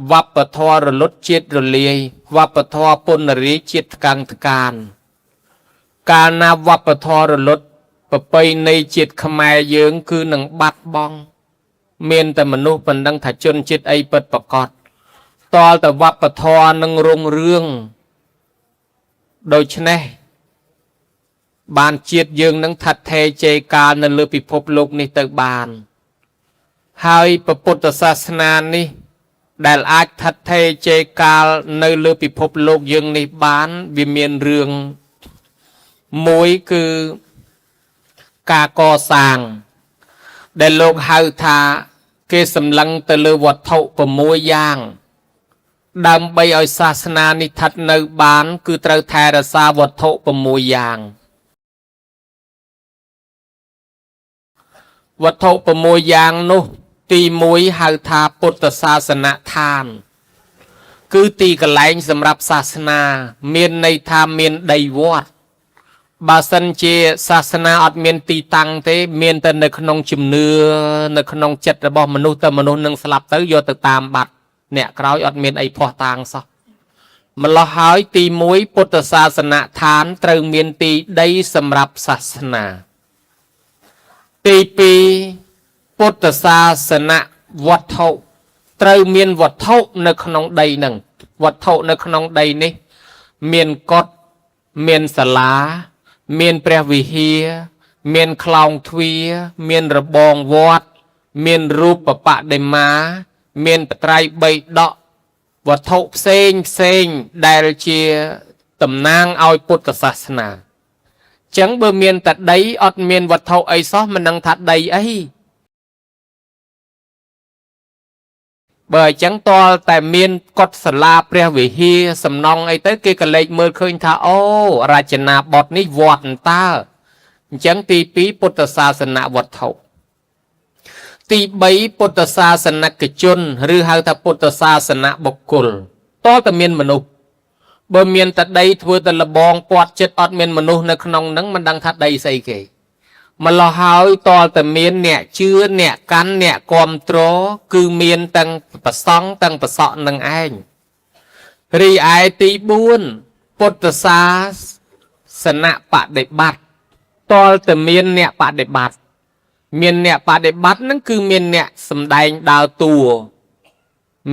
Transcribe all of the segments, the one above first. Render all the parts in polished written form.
វប្បធម៌រលត់ជាតិរលាយវប្បធម៌ពុនរីជាតិកាំងតកានកាលណាវប្បធម៌រលត់ប្រពៃណីជាតិខ្មែរយើងគឺនឹងបាត់បង់មានតែមនុស្សបណ្ដឹងថាជនជាតិអីពិតប្រកបតលតែវប្បធម៌នឹងរុងរឿងដូច្នេះបានជាតិយើងនឹងថាត់ថេរជ័យកាលនៅលើពិភពលោកនេះទៅបានហើយពុទ្ធសាសនានេះដែលអាចថាត់ថេរជ័យកាលនៅលើពិភពលោកយើងនេះបានវាមានរឿងមួយគឺការកសាងដែលលោកហៅថាគេសម្លឹងទៅលើវត្ថុ6យ៉ាងដើម្បីឲ្យសាសនានេះស្ថិតនៅបានគឺត្រូវថែរក្សាវត្ថុ6យ៉ាងវត្ថុ6យ៉ាងនោះទី1ហៅថាពុទ្ធសាសនដ្ឋានគឺទីកន្លែងសម្រាប់សាសនាមានន័យថាមានដីវត្តបើសិនជាសាសនាអត់មានទីតាំងទេមានតែនៅក្នុងជំនឿនៅក្នុងចិត្តរបស់មនុស្សតែមនុស្សនឹងស្លាប់ទៅយកទៅតាមបាត់អ្នកក្រោយអត់មានអីផោះតាងសោះម្ល៉េះហើយទី1ពុទ្ធសាសនដ្ឋានត្រូវមានទីដីសម្រាប់សាសនាទី2ពុទ្ធសាសនវត្ថុត្រូវមានវត្ថុនៅក្នុងដីនឹងវត្ថុនៅក្នុងដីនេះមានកុដិមានសាលាមានព្រះវិហារមានខ្លោងទ្វារមានរបងវត្តមានរូបបដិមាមានបត្រៃបីដកវត្ថុផ្សេងដែលជាតំណាងឲ្យពុទ្ធសាសនាចឹងបើមានតែដីអត់មានវត្ថុអីសោះមិនដឹងថាដីអីបើអញ្ចឹងតលតែមានកុដិសាលាព្រះវិហារសំណង់អីទៅគេក៏លេចមើលឃើញថាអូរចនាបថនេះវត្តតើអញ្ចឹងទី2ពុទ្ធសាសនវត្ថុទី3ពុទ្ធសាសនិកជនឬហៅថាពុទ្ធសាសនបុគ្គលតលតែមានមនុស្សបើមានតែដីធ្វើតែលបងពាត់ចិត្តអត់មានមនុស្សនៅក្នុងហ្នឹងមិនដឹងថាដីស្អីគេម្ល៉េះហើយតលតែមានអ្នកជឿអ្នកកាន់អ្នកគ្រប់គ្រងគឺមានទាំងប្រសង់ទាំងប្រសក់នឹងឯងរីឯទី4ពុទ្ធសាសនបដិបត្តិតលតែមានអ្នកបដិបត្តិមានអ្នកបដិបត្តិហ្នឹងគឺមានអ្នកសំដែងដើរតួ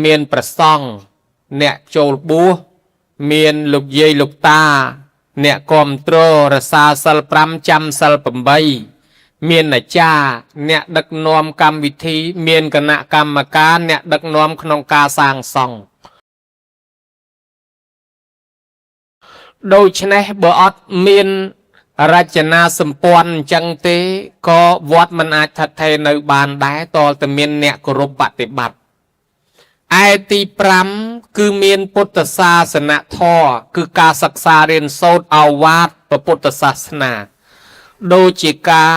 មានប្រសង់អ្នកចូលបួសមានលោកយាយលោកតាអ្នកគ្រប់គ្រងរក្សាសិល5ចាំសិល8មានអាចារ្យអ្នកដឹកនាំកម្មវិធីមានគណៈកម្មការអ្នកដឹកនាំក្នុងការសាងសង់ដូច្នេះបើអត់មានរចនាសម្ព័ន្ធអញ្ចឹងទេក៏វត្តមិនអាចស្ថិតថេរនៅបានដែរតលតែមានអ្នកគោរពបប្រតិបត្តិឯទី5គឺមានពុទ្ធសាសនធម៌គឺការសិក្សារៀនសូត្រឱវាទពុទ្ធសាសនាដូចជាការ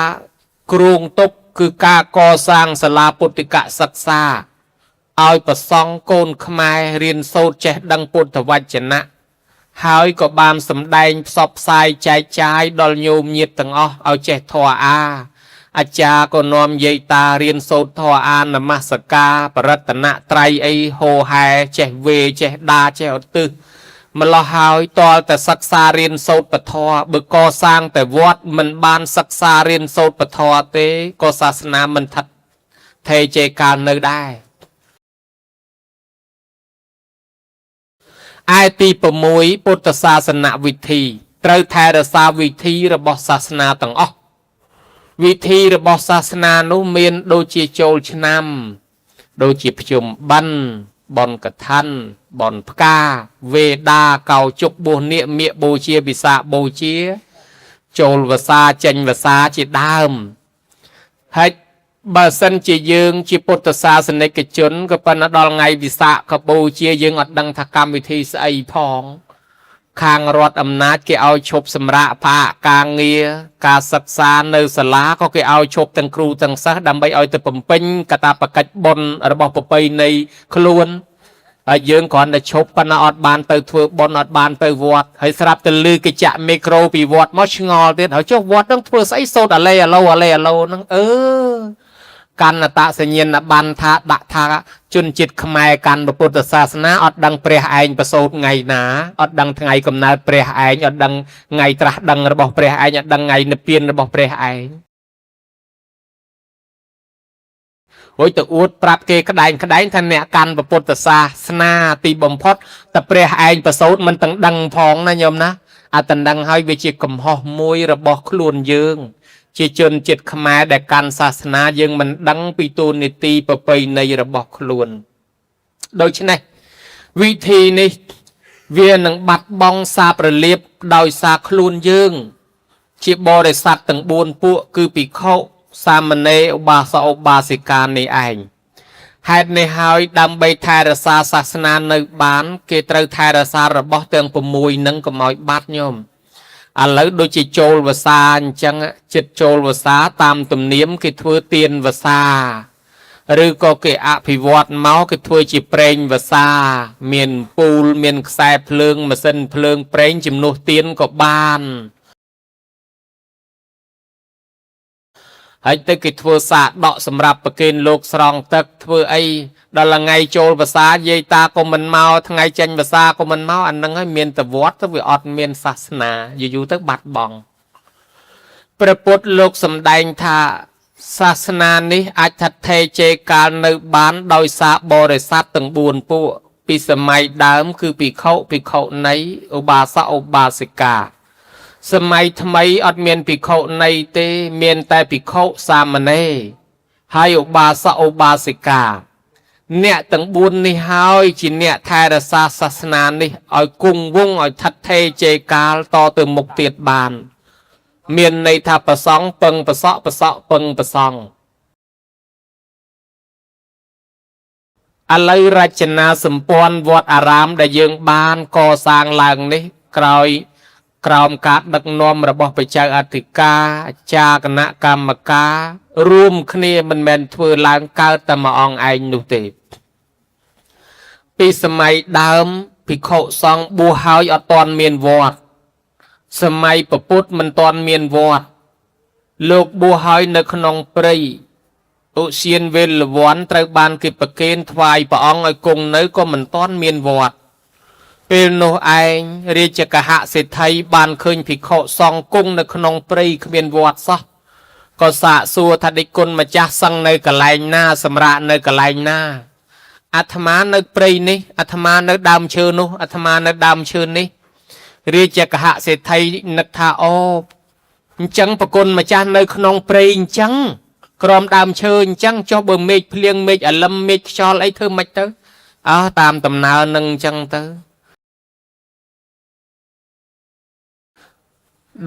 គ្រោងទុកគឺការកសាងសាលាពុទ្ធិកសិក្សាឲ្យប្រសង់កូនខ្មែររៀនសូត្រចេះដឹងពុទ្ធវចនៈហើយក៏បានសម្ដែងផ្សព្វផ្សាយចែកចាយដល់ញោមញាតិទាំងអស់ឲ្យចេះធម៌អាចារ្យក៏នាំយាយតារៀនសូត្រធម៌នមស្ការបរតនត្រ័យអីហោហែចេះវេចេះដាចេះឧទ្ទិសម្ល៉េះហើយតលតែសិក្សារៀនសូត្រពធបើកសាងតែវត្តមិនបានសិក្សារៀនសូត្រពធទេក៏សាសនាមិនស្ថិតថេរជ័យកាលនៅដែរឯទី6ពុទ្ធសាសនវិធីត្រូវថែរក្សាវិធីរបស់សាសនាទាំងអស់វិធីរបស់សាសនានោះមានដូចជាចូលឆ្នាំដូចជាភ្ជុំបិណ្ឌបន់កថាន់បន់ផ្កាវេដាកោជុកបួសនាគមៀកបូជាវិសាខបូជាចូលវសាចេញវសាជាដើមហើយបើសិនជាយើងជាពុទ្ធសាសនិកជនក៏ប៉ុន្តែដល់ថ្ងៃវិសាខបូជាយើងអត់ដឹងថាកម្មវិធីស្អីផងខាងរដ្ឋអំណាចគេឲ្យឈប់សម្រាកផ្អាកការងារការសិក្សានៅសាលាក៏គេឲ្យឈប់ទាំងគ្រូទាំងសិស្សដើម្បីឲ្យទៅបំពេញកាតព្វកិច្ចបុណ្យរបស់ប្រពៃណីខ្លួនហើយយើងគ្រាន់តែឈប់ប៉ុន្តែអត់បានទៅធ្វើបុណ្យអត់បានទៅវត្តហើយស្រាប់តែលឺកិច្ចមេក្រូពីវត្តមកឆ្ងល់ទៀតហើយចុះវត្តនឹងធ្វើស្អីសូត្រអាឡេហ្នឹង កាន់អតសញ្ញាណប័ណ្ណថាដាក់ថាជនជាតិខ្មែរកាន់ពុទ្ធសាសនាអត់ដឹងព្រះឯងប្រសូតថ្ងៃណាអត់ដឹងថ្ងៃកំណើតព្រះឯងអត់ដឹងថ្ងៃត្រាស់ដឹងរបស់ព្រះឯងអត់ដឹងថ្ងៃនិព្វានរបស់ព្រះឯងហួយទៅអួតប្រាប់គេក្តែងថាអ្នកកាន់ពុទ្ធសាសនាទីបំផុតតែព្រះឯងប្រសូតមិនទាំងដឹងផងណាញោមណាអត់ទាំងដឹងហើយវាជាកំហុសមួយរបស់ខ្លួនយើងជាជនជាតិខ្មែរដែលកាន់សាសនាយើងមិនដឹងពីទូនីតិប្រពៃណីរបស់ខ្លួនដូច្នេះវិធីនេះវានឹងបាត់បង់សាបរលាបដោយសារខ្លួនយើងជាបរិស័ទទាំង4ពួកគឺភិក្ខុសាមណេរឧបាសកឧបាសិកានេះឯងហេតុនេះហើយដើម្បីថែរក្សាសាសនានៅបានគេត្រូវថែរក្សារបស់ទាំង6នឹងកុំឲ្យបាត់ញោមឥឡូវដូចជាចូលវសាអញ្ចឹងចិត្តចូលវសាតាមទំនៀមគេធ្វើទានវសាឬក៏គេអភិវឌ្ឍមកគេធ្វើជាប្រេងវសាមានពូលមានខ្សែភ្លើងម៉ាស៊ីនភ្លើងប្រេងជំនួសទានក៏បានហើយទៅគេធ្វើសាដកសម្រាប់ប្រគេនលោកស្រង់ទឹកធ្វើអីដល់ថ្ងៃចូលវសាយាយតាក៏មិនមកថ្ងៃចេញវសាក៏មិនមកអានឹងហើយមានតវត្តទៅវាអត់មានសាសនាយូរទៅបាត់បង់ព្រះពុទ្ធលោកសម្ដែងថាសាសនានេះអាចថិតថេរជេរកាលនៅបានដោយសារបរិស័ទទាំង4ពួកពីសម័យដើមគឺភិក្ខុភិក្ខុនីឧបាសកឧបាសិកាសម័យថ្មីអត់មានភិក្ខុនីទេមានតែភិក្ខុសាមណេរហើយឧបាសកឧបាសិកាអ្នកទាំង4នេះហើយជាអ្នកថែរក្សាសាសនានេះឲ្យគង់វង្សឲ្យថិតថេរជេរកាលតទៅមុខទៀតបានមានន័យថាប្រសង់ពឹងប្រសក់ប្រសក់ពឹងប្រសង់ឥឡូវរចនាសម្ព័ន្ធវត្តអារាមដែលយើងបានកសាងឡើងនេះក្រោមការដឹកនាំរបស់ព្រះចៅអធិការអាចារ្យគណៈកម្មការរួមគ្នាមិនមែនធ្វើឡើងកើតតែមួយអង្គឯងនោះទេពីសម័យដើមភិក្ខុសង្ឃបួសហើយអត់ទាន់មានវត្តសម័យពពុទ្ធមិនទាន់មានវត្តលោកបួសហើយនៅក្នុងព្រៃឧសៀនវេលវ័នត្រូវបានគេប្រគេនថ្វាយព្រះអង្គឲ្យគង់នៅក៏មិនទាន់មានវត្តពេលនោះឯងរាជកហសេដ្ឋីបានឃើញភិក្ខុសង្ឃគង់នៅក្នុងព្រៃគ្មានវត្តសោះក៏សាកសួរថាដេចគុណម្ចាស់សឹងនៅកន្លែងណាសម្រាប់នៅកន្លែងណាអាត្មានៅព្រៃនេះអាត្មានៅដើមឈើនោះអាត្មានៅដើមឈើនេះរាជកហសេដ្ឋីនឹកថាអូអញ្ចឹងប្រគុណម្ចាស់នៅក្នុងព្រៃអញ្ចឹងក្រោមដើមឈើអញ្ចឹងចុះបើមេឃភ្លៀងមេឃអលឹមមេឃខ្យល់អីធ្វើម៉េចទៅតាមដំណើរនឹងអញ្ចឹងទៅ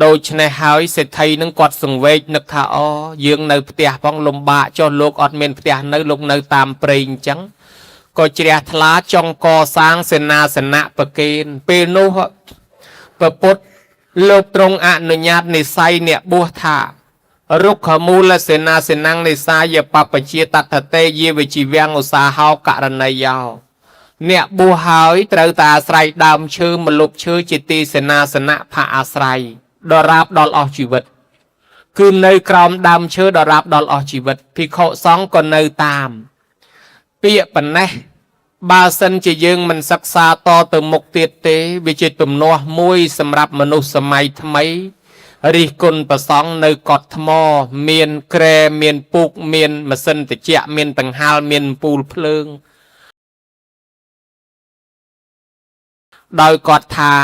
ដូច្នេះហើយសេដ្ឋីនឹងគាត់សង្វេគនឹកថាអូយើងនៅផ្ទះផងលំបាកចុះលោកអត់មានផ្ទះនៅលោកនៅតាមព្រៃអញ្ចឹងក៏ជ្រះថ្លាចង់កសាងសេនាសនៈប្រគេនពេលនោះព្រះពុទ្ធលោកទ្រង់អនុញ្ញាតនិស័យអ្នកបួសថារុក្ខមូលសេនាសនੰនិសាយបពជាតថតេយាវជីវាំងឧសាហោករណីយោអ្នកបួសហើយត្រូវតែអាស្រ័យដើមឈើម្លប់ឈើជាទីសេនាសនៈផាអាស្រ័យដរាបដល់អស់ជីវិតគឺនៅក្រោមដើមឈើដរាបដល់អស់ជីវិតភិក្ខុសង្ឃក៏នៅតាមពាក្យប៉ុណ្ណេះបើសិនជាយើងមិនសិក្សាតទៅមុខទៀតទេវាជាទំនាស់មួយសម្រាប់មនុស្សសម័យថ្មីរិះគន់ប្រសង់នៅកត់ថ្មមានក្រែមានពូកមានម៉ាស៊ីនត្រជាក់មានដង្ហាលមានពូលភ្លើងដោយគាត់ថា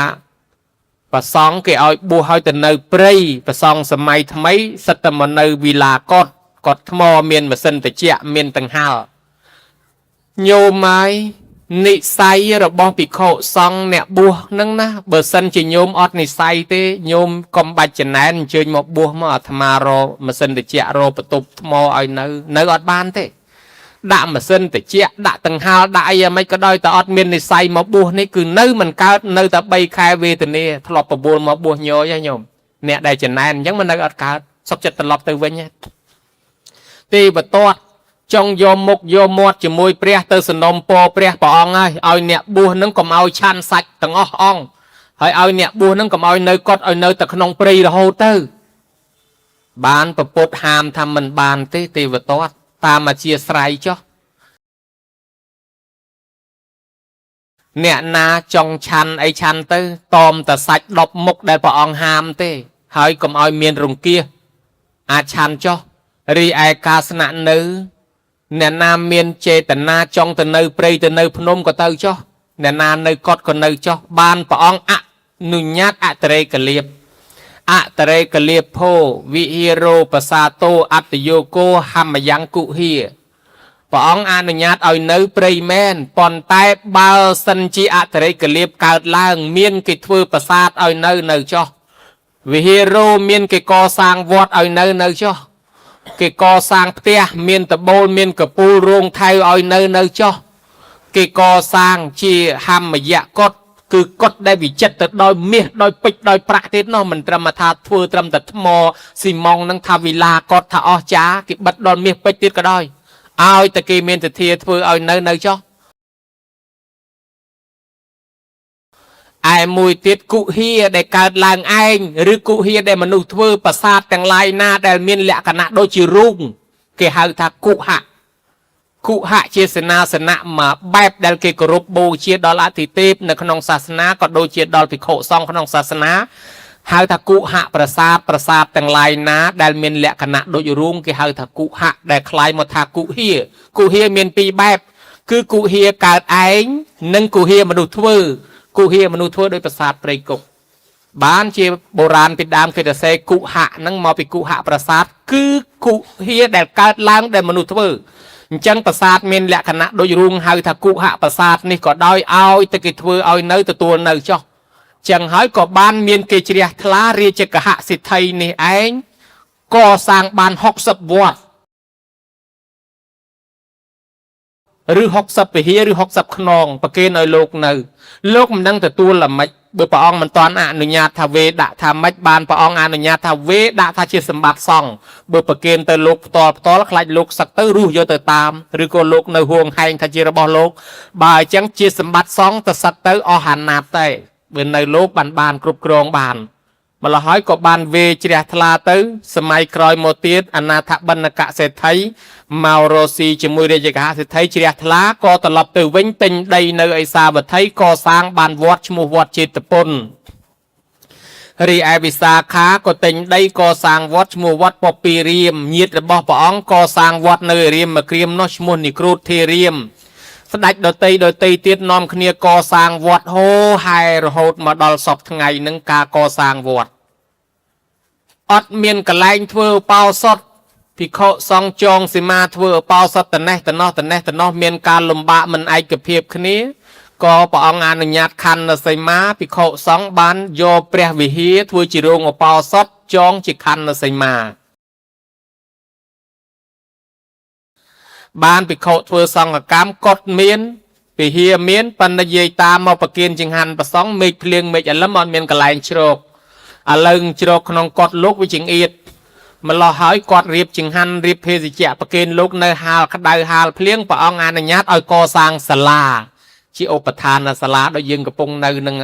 ប្រសង់គេឲ្យបួសឲ្យទៅនៅព្រៃប្រសង់សម័យថ្មីសិតតែមកនៅវិឡាកត់ថ្មមានម៉ាស៊ីនត្រជាក់មានដង្ហាលញោមហើយនិស័យរបស់ភិក្ខុសង្ឃអ្នកបួសហ្នឹងណាបើសិនជាញោមអត់និស័យទេញោមកុំបាច់ចំណែនអញ្ជើញមកបួសមកអាត្មារម៉ាស៊ីនត្រជាក់របន្ទប់ថ្មឲ្យនៅអត់បានទេដាក់ម៉ាស៊ីនត្រជាក់ដាក់ដង្ហាលដាក់អីយ៉ាងម៉េចក៏ដោយតែអត់មាននិស័យមកបួសនេះគឺនៅមិនកើតនៅតែ3ខែវេទនាធ្លាប់បបួលមកបួសញយហ្នឹងញោមអ្នកដែលចំណែនអញ្ចឹងមិននៅអត់កើតសុខចិត្តត្រឡប់ទៅវិញទេបតតចង់យកមុខយកមាត់ជាមួយព្រះទៅសនំពរព្រះអង្គហើយឲ្យអ្នកបួសនឹងកុំឲ្យឆាន់សាច់ទាំងអស់អង្គហើយឲ្យអ្នកបួសនឹងកុំឲ្យនៅកត់ឲ្យនៅតែក្នុងព្រៃរហូតទៅបានប្រពុតហាមថាមិនបានទេទេវទត្ត តាមអាជាស្រ័យចុះអ្នកណាចង់ឆាន់អីឆាន់ទៅតមតសាច់10មុខដែលព្រះអង្គហាមទេហើយកុំឲ្យមានរង្គៀសអាចឆាន់ចុះរីឯការស្នាក់នៅអ្នកណាមានចេតនាចង់ទៅនៅព្រៃទៅនៅភ្នំក៏ទៅចុះអ្នកណានៅកត់ក៏នៅចុះបានព្រះអង្គអនុញ្ញាតអតរេកលៀបអតរេកលៀបភោវិហិរោបសាតោអត្តយោគោហម្មយ៉ាងគុហាព្រះអង្គអនុញ្ញាតឲ្យនៅព្រៃមែនប៉ុន្តែបើសិនជាអតរេកលៀបកើតឡើងមានគេធ្វើប្រាសាទឲ្យនៅចុះវិហិរោមានគេកសាងវត្តឲ្យនៅចុះគេកសាងផ្ទះមានតបូលមានកពូលរោងថៅឲ្យនៅចុះគេកសាងជាហម្មយកតគឺកតដែលវិចិត្រទៅដោយមាសដោយពេជ្រដោយប្រាក់ទៀតនោះមិនត្រឹមថាធ្វើត្រឹមតែថ្មស៊ីម៉ងនឹងថាវិឡាកតថាអស្ចារ្យគេបិទដល់មាសពេជ្រទៀតក៏ដោយឲ្យតែគេមានទធាធ្វើឲ្យនៅចុះឯមួយទៀតគុហាដែលកើតឡើងឯងឬគុហាដែលមនុស្សធ្វើប្រាសាទទាំងឡាយណាដែលមានលក្ខណៈដូចជារូងគេហៅថាគុហៈគុហៈជាសេនាសនៈមួយបែបដែលគេគោរពបូជាដល់អតិទេពនៅក្នុងសាសនាក៏ដូចជាដល់ភិក្ខុសង្ឃក្នុងសាសនាហៅថាគុហៈប្រាសាទទាំងឡាយណាដែលមានលក្ខណៈដូចរូងគេហៅថាគុហៈដែលคล้ายមកថាគុហាមានពីរបែបគឺគុហាកើតឯងនិងគុហាមនុស្សធ្វើគុហាមនុស្សធ្វើដោយប្រាសាទព្រៃគុកបានជាបុរាណពីដើមគេទៅសេគុហៈហ្នឹងមកពីគុហៈប្រាសាទគឺគុហាដែលកើតឡើងដែលមនុស្សធ្វើអញ្ចឹងប្រាសាទមានលក្ខណៈដូចរូងហៅថាគុហៈប្រាសាទនេះក៏ដោយឲ្យតែគេធ្វើឲ្យនៅទទួលនៅចុះចឹងហើយក៏បានមានគេជ្រះថ្លារាជកហសិទ្ធិនេះឯងកសាងបាន60វត្តឬ60វិហារឬ60ខ្នងប្រគេនឲ្យលោកនៅលោកមិនដឹងទទួលល្មិចបើព្រះអង្គមិនទាន់អនុញ្ញាតថាវេដាក់ថាម៉េចបានព្រះអង្គអនុញ្ញាតថាវេដាក់ថាជាសម្បត្តិសង្ឃបើប្រគេនទៅលោកផ្ទាល់ខ្លាចលោកសឹកទៅរស់យកទៅតាមឬក៏លោកនៅហួងហែងថាជារបស់លោកបើអញ្ចឹងជាសម្បត្តិសង្ឃទៅសឹកទៅអស់អាណាតតែបើនៅលោកបានគ្រប់គ្រងបានម្ល៉េះហើយក៏បានវេជ្រះថ្លាទៅសម័យក្រោយមកទៀតអនាថបណ្ណកសេដ្ឋីមករស់ស៊ីជាមួយរាជកហសេដ្ឋីជ្រះថ្លាក៏ត្រឡប់ទៅវិញទិញដីនៅឥសាវត្ថីកសាងបានវត្តឈ្មោះវត្តចេតពុនរីឯវិសាខាក៏ទិញដីកសាងវត្តឈ្មោះវត្តពពីរាមញាតិរបស់ព្រះអង្គកសាងវត្តនៅរាមមកក្រៀមនោះឈ្មោះនិក្រូធធារាមស្ដេចដតីទៀតនាំគ្នាកសាងវត្តហូហែរហូតមកដល់សពថ្ងៃនឹងការកសាងវត្តអត់មានកលែងធ្វើឧបោសថភិក្ខុសង្ឃចងសីមាធ្វើឧបោសថតណេះតណោះមានការលំបាកមិនឯកភាពគ្នាក៏ព្រះអង្គអនុញ្ញាតខណ្ឌសីមាភិក្ខុសង្ឃបានយកព្រះវិហារធ្វើជារោងឧបោសថចងជាខណ្ឌសីមាបានភិក្ខុធ្វើសង្ឃកម្មកត់មានវិហារមានបណ្ឌិយាយតាមមកប្រគិនចង្ហាន់ប្រសងមេឃភ្លៀងមេឃអលឹមអត់មានកន្លែងជ្រកឥឡូវជ្រកក្នុងកត់លោកវាចង្អៀតម្លោះហើយគាត់រៀបចង្ហាន់រៀបភេសជ្ជៈប្រគិនលោកនៅហាលក្តៅហាលភ្លៀងព្រះអង្គអនុញ្ញាតឲ្យកសាងសាលាជាឧបឋានសាលាដូចយើងកំពុងនៅនឹង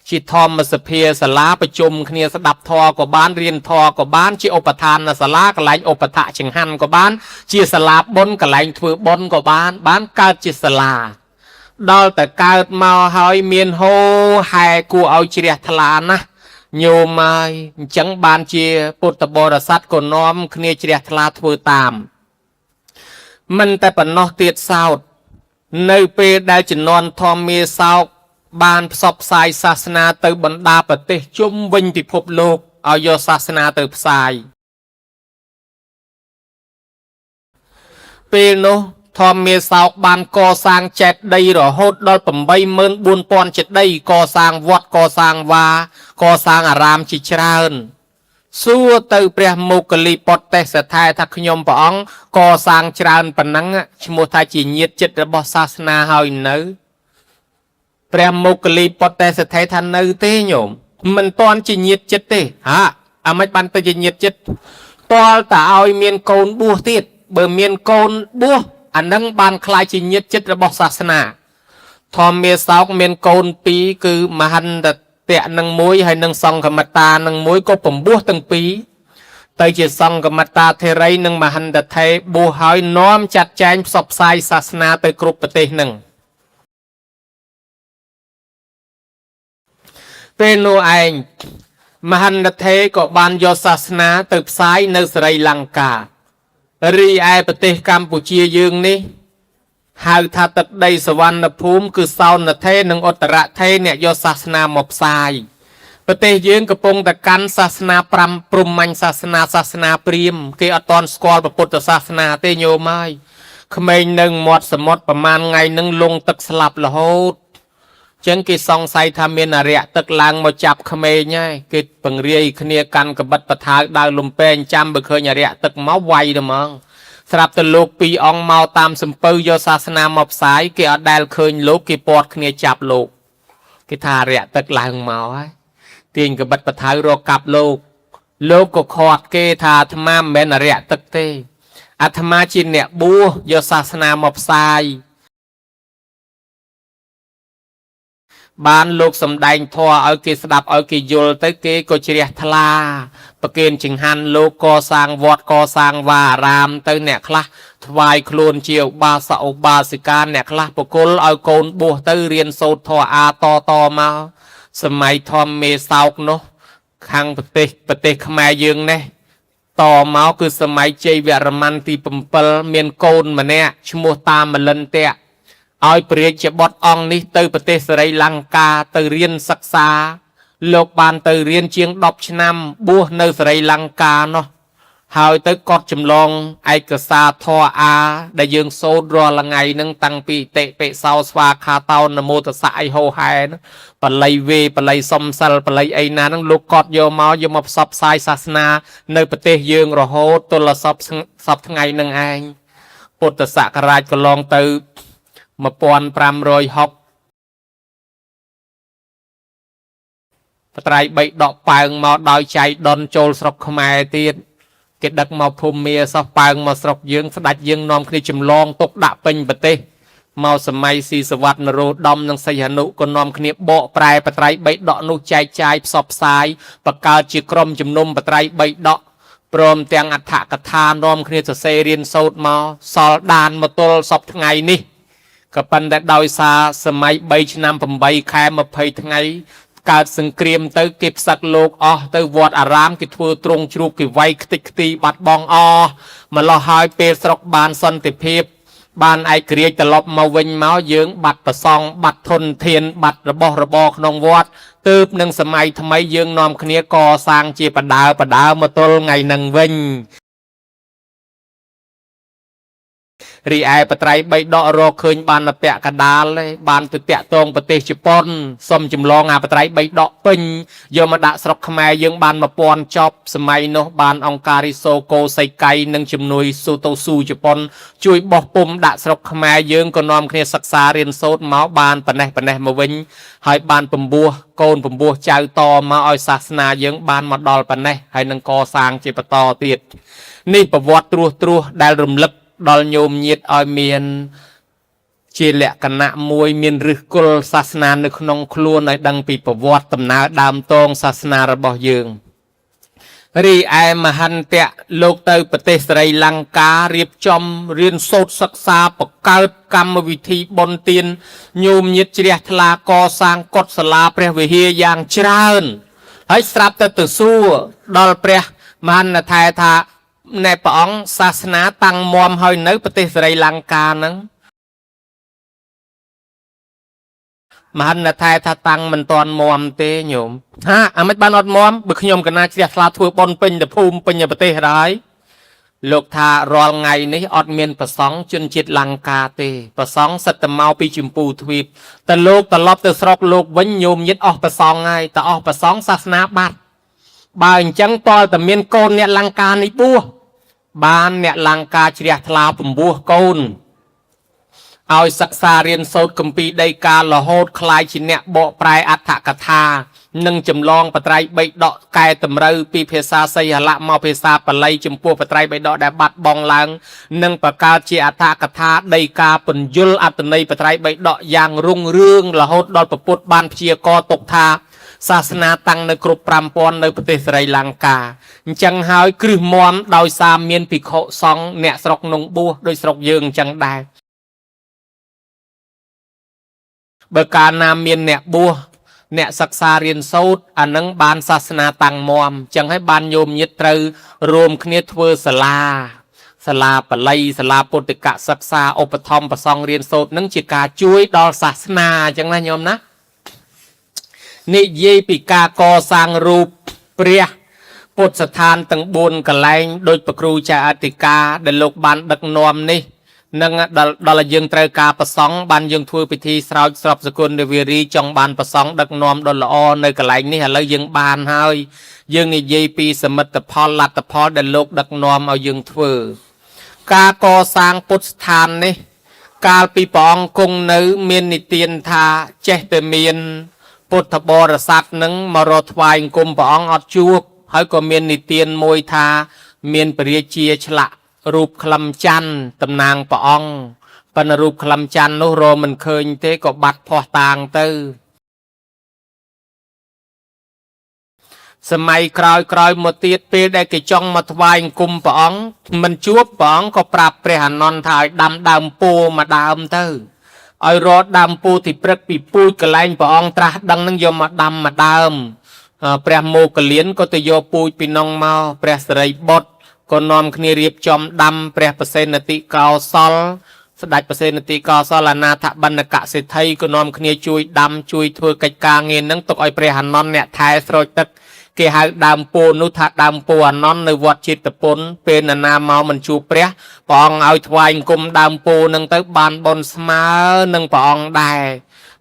ជាធម្មសភាសាលាប្រជុំគ្នាស្ដាប់ធម៌ក៏បានរៀនធម៌ក៏បានជាឧបឋានសាលាកន្លែងឧបថចង្ហាន់ក៏បានជាសាលាបុណ្យកន្លែងធ្វើបុណ្យក៏បានកើតជាសាលាដល់តែកើតមកហើយមានហូហែគួរឲ្យជ្រះថ្លាណាស់ញោមហើយអញ្ចឹងបានជាពុទ្ធបរិស័ទក៏នាំគ្នាជ្រះថ្លាធ្វើតាមមិនតែប៉ុណ្ណោះទៀតសោតនៅពេលដែលជំនាន់ធម្មាសោកបានផ្សព្វផ្សាយសាសនាទៅបណ្ដាប្រទេសជុំវិញពិភពលោកឲ្យយកសាសនាទៅផ្សាយពេលនោះធម្មាសោកបានកសាងចេតិយរហូតដល់ 84,000 ចេតិយកសាងវត្តកសាងវាកសាងអារាមជាច្រើនសួរទៅព្រះមោគលីពតទេសថែថាខ្ញុំព្រះអង្គកសាងច្រើនប៉ុណ្ណឹងឈ្មោះថាជាញាតិចិត្តរបស់សាសនាហើយនៅព្រះមោគលីពតទេសថែថានៅទេញោមមិនតាន់ជាញាតិចិត្តទេអាមិនបានទៅជាញាតិចិត្តតលតើឲ្យមានកូនបួសទៀតបើមានកូនបួសអានឹងបានខ្លាយជាញាតិចិត្តរបស់សាសនាធម្មាសោកមានកូន2គឺមហន្តតៈនឹង1ហើយនឹងសង្ឃមតានឹង1ក៏ពំពោះទាំង2 tới chỉ xong cái mặt ta thế rấy nâng mà hành đặt thấy bù hỏi nóm chặt chanh sọc sai sasna tới cục bật tê nâng tên nô anh mà hành đặt thế có ban do sasna tới sai nơi Sri Lanka ri ai bật tê Campuchia dương ní hai thà tật đây sờ văn nập phúm cứ sau nè thế nâng ốt rạ thế nè do sasna mọc sai ประเทศយើងកំពុងតែកាន់សាសនា5ព្រហ្មញ្ញសាសនាព្រាហ្មណ៍គេអត់តន់ស្គាល់ពុទ្ធសាសនាទេញោមហើយក្មេងនឹងមាត់សមុទ្រប្រមាណថ្ងៃនឹងលងទឹកស្លាប់រហូតចឹងគេសង្ស័យថាមានអរិយទឹកឡើងមកចាប់ក្មេងហើយគេបង្រាយគ្នាកាន់កបិតបថាដើរលំពេងចាំបើឃើញអរិយទឹកមកវាយទៅហ្មងស្រាប់តែលោកពីរអង្គមកតាមសំពៅយកសាសនាមកផ្សាយគេអត់ដែលឃើញលោកគេពាត់គ្នាចាប់លោកគេថាអរិយទឹកឡើងមកហើយ tiền cái bật bật thái rồi cặp lô có khọt kê thà tham ma men là rẻ tức tê à tham ma trên nẹt bua do sasana mọc sai ban lục sầm đành thoa ở kia đạp ở kia dul tới kia có chia thla bậc kiên chỉnh han lô co sang và ram tới nẹt khla vài khuôn chiều ba sậu ba sĩ can nẹt khla bậc côn ở côn bùa tới riêng sâu thoa a to mau สมัยทอมเมซาวกเนาะข้างประเทศขมายยืงเนี่ยต่อมาคือสมัยเจวิรมันที่ปุ่มเปลเมียนโกนมาเนี่ยชั่วโมงตามมาเล่นเตะเอาเปรียบจะบดอ่องนี่เตอประเทศสไรลังกาเตอเรียนศึกษาโลกบานเตอเรียนเชียงดอบชนำบัวในสไรลังกาเนาะหายเตอกอดจำลองไอกษาทออาได้ยืงโซดรอละไงนึงตั้งปีเตะเปะเสาสวาคาเตานโมตสะไอโฮไฮนะปลายเวปลายสมสัลปลายไอนานังลูกกอดโยมายมาซับไซศาสนาในประเทศยืงรอโหตัวละซับไงนึงไอปุตสะกราชก็ลองเตอมาปอนปรามรอยฮอกปไตรใบดอกปางมาดอยใจดอนโจลสระขมายเตียน cái đất màu phùm mía sọc pang màu sọc dương sạch dương nôm khi chìm long tục đạ pinh bật tê màu sầm mai si sờ vặt nô đom nâng say hà nụ còn nôm khi bộ prai bật trái bậy đọ nụ chai sọc sai bậc cao chỉ crom chìm nôm bật trái bậy đọ prom tiếng ắt thạ cắt tha nôm khi sờ xe riêng sâu màu sol đàn mà tô sọc ngày ní cái pan đã đòi xa sầm mai bay năm phẩm bay khai mà phơi ngày កើតសង្គ្រាមទៅគេផ្សឹកលោកអស់ទៅវត្តអារាមគេធ្វើទ្រង់ជ្រូកគេវាយខ្ទេចខ្ទីបាត់បងអម្លោះហើយពេលស្រុកបានសន្តិភាពបានឯករាជ្យត្រឡប់មកវិញមកយើងបាត់ប្រសងបាត់ធនធានបាត់របស់របរក្នុងវត្តទើបនឹងសម័យថ្មីយើងនាំគ្នាកសាងជាបដើមកទល់ថ្ងៃនឹងវិញ រីឯបត្រៃបីដករកឃើញបានពាក់កដាលបានទៅតាក់ទងប្រទេសជប៉ុនសុំចម្លងអាបត្រៃបីដកពេញយកមកដាក់ស្រុកខ្មែរយើងបានមកពាន់ចប់សម័យនោះបានអង្គការរីសូកូសៃកៃនិងជំនួយស៊ូតូស៊ូជប៉ុនជួយបោះពុំដាក់ស្រុកខ្មែរយើងក៏នាំគ្នាសិក្សារៀនសូត្រមកបានប៉ណេះមកវិញហើយបានពំពោះកូនពំពោះចៅតមកឲ្យសាសនាយើងបានមកដល់ប៉ណេះហើយនឹងកសាងជាបន្តទៀតនេះប្រវត្តិត្រួសដែលរំលឹក ដល់ញោមញាតឲ្យមានជាលក្ខណៈមួយមានឫសគល់សាសនានៅក្នុងខ្លួនឲ្យដឹងពីប្រវត្តិដំណើរដើមតងសាសនារបស់យើងរីឯមហន្តៈលោកទៅប្រទេសស្រីលង្ការៀបចំរៀនសូត្រសិក្សាបង្កើតកម្មវិធីបុណ្យទានញោមញាតជ្រះថ្លាកសាងកុដិសាលាព្រះវិហារយ៉ាងច្រើនហើយស្រាប់តែទៅសួរដល់ព្រះមហន្តថែថា ในปองศาสนาตั้งมอมให้ในประเทศสรีลังกานั้นมหันต์ไทยถ้าตั้งมันตอนมอมเตยโยมฮะอเมริกานอดมอมบึกยมกันนาเสียสละทั่วบนเป็นแต่ภูมิเป็นอย่างประเทศไรโลกทารอลไงนี้อดเมียนประสองจนจิตลังกาเตประสองสัตเมาปีจิมปูทวีปแต่โลกตลอดแต่สรอกโลกวันโยมยึดออกประสองไงแต่ออกประสองศาสนาบัดบางจังตอแต่เมียนโกนเนี่ยลังกาในบัวบ้านเนี่ยลังกาเชียทลาปุ่มบัวโกนเอาศักษาเรียนโซดกัมปีได้การละโหดคลายชินเนี่ยโบปลายอัฐกถาหนึ่งจำลองปไตรใบดอกกายตำรือปีเพศาสยละมาเพศาปลายจมพัวปไตรใบดอกได้บัดบองลังหนึ่งประกาศเชียอัฐกถาได้การปนยุลอัตนัยปไตรใบดอกอย่างรุ่งเรืองละโหดดอลประพุทธบ้านเชียกอตกทา សាសនាតាំងនៅគ្រប់5000នៅប្រទេសស្រីលង្កាអញ្ចឹងហើយគ្រឹះមមដោយសារមានភិក្ខុសង្ឃអ្នកស្រុកនងបួសដោយស្រុកយើងអញ្ចឹងដែរបើកាលណាមានអ្នកបួសអ្នកសិក្សារៀនសូត្រអានឹងបានសាសនាតាំងមមអញ្ចឹងហើយបានញោមញាតិត្រូវរួមគ្នាធ្វើសាលាបល័យសាលាពុទ្ធិកសិក្សាឧបត្ថម្ភប្រសង់រៀនសូត្រនឹងជាការជួយដល់សាសនាអញ្ចឹងណាញោមណានិយាយពីការកសាងរូបព្រះពុទ្ធស្ថានទាំង4កន្លែងដោយព្រះគ្រូចៅអធិការដែលលោកបានដឹកនាំនេះនឹងដល់យើងត្រូវការប្រសង់បានយើងធ្វើពិធីស្រោចស្រពសគុណនាវារីចង់បានប្រសង់ដឹកនាំដល់ល្អនៅកន្លែងនេះឥឡូវយើងបានហើយយើងនិយាយពីសមិទ្ធផលលទ្ធផលដែលលោកដឹកនាំឲ្យយើងធ្វើការកសាងពុទ្ធស្ថាននេះកាលពីព្រះអង្គគង់នៅមាននិទានថាចេះតែមានពុទ្ធបរិស័ទនឹងមករកថ្វាយអង្គមព្រះអង្គអត់ជួបហើយក៏មាននិទានមួយថាមានព្រះរាជាឆ្លាក់រូបក្លឹមច័ន្ទតំណាងព្រះអង្គប៉ុន្តែរូបក្លឹមច័ន្ទនោះរកមិនឃើញទេក៏បាត់ភ័ស្តុតាងទៅសម័យក្រោយមកទៀតពេលដែលគេចង់មកថ្វាយអង្គមព្រះអង្គមិនជួបព្រះអង្គក៏ប្រាប់ព្រះអានន្ទថាឲ្យដាំដើមពោធិ៍មួយដើមទៅឲ្យរកដើមពោធិព្រឹកពីពូជកន្លែងព្រះអង្គត្រាស់ដឹងនឹងយកមកដាំមួយដើមព្រះមោគលានក៏ទៅយកពូជពីនងមកព្រះសិរីបុត្រក៏នាំគ្នារៀបចំដាំព្រះប្រសេនតិកោសលស្ដេចប្រសេនតិកោសលអនាថបណ្ឌកសិទ្ធិក៏នាំគ្នាជួយដាំជួយធ្វើកិច្ចការងារនឹងទុកឲ្យព្រះអានន្ទអ្នកថែស្រោចទឹកគេហៅដើមពោធិ៍នោះថាដើមពោធិ៍អានន្ទនៅវត្តចេតពុនពេលណាមកមិនជួបព្រះអង្គឲ្យថ្វាយអង្គមដើមពោធិ៍នឹងទៅបានបុណ្យស្មើនឹងព្រះអង្គដែរ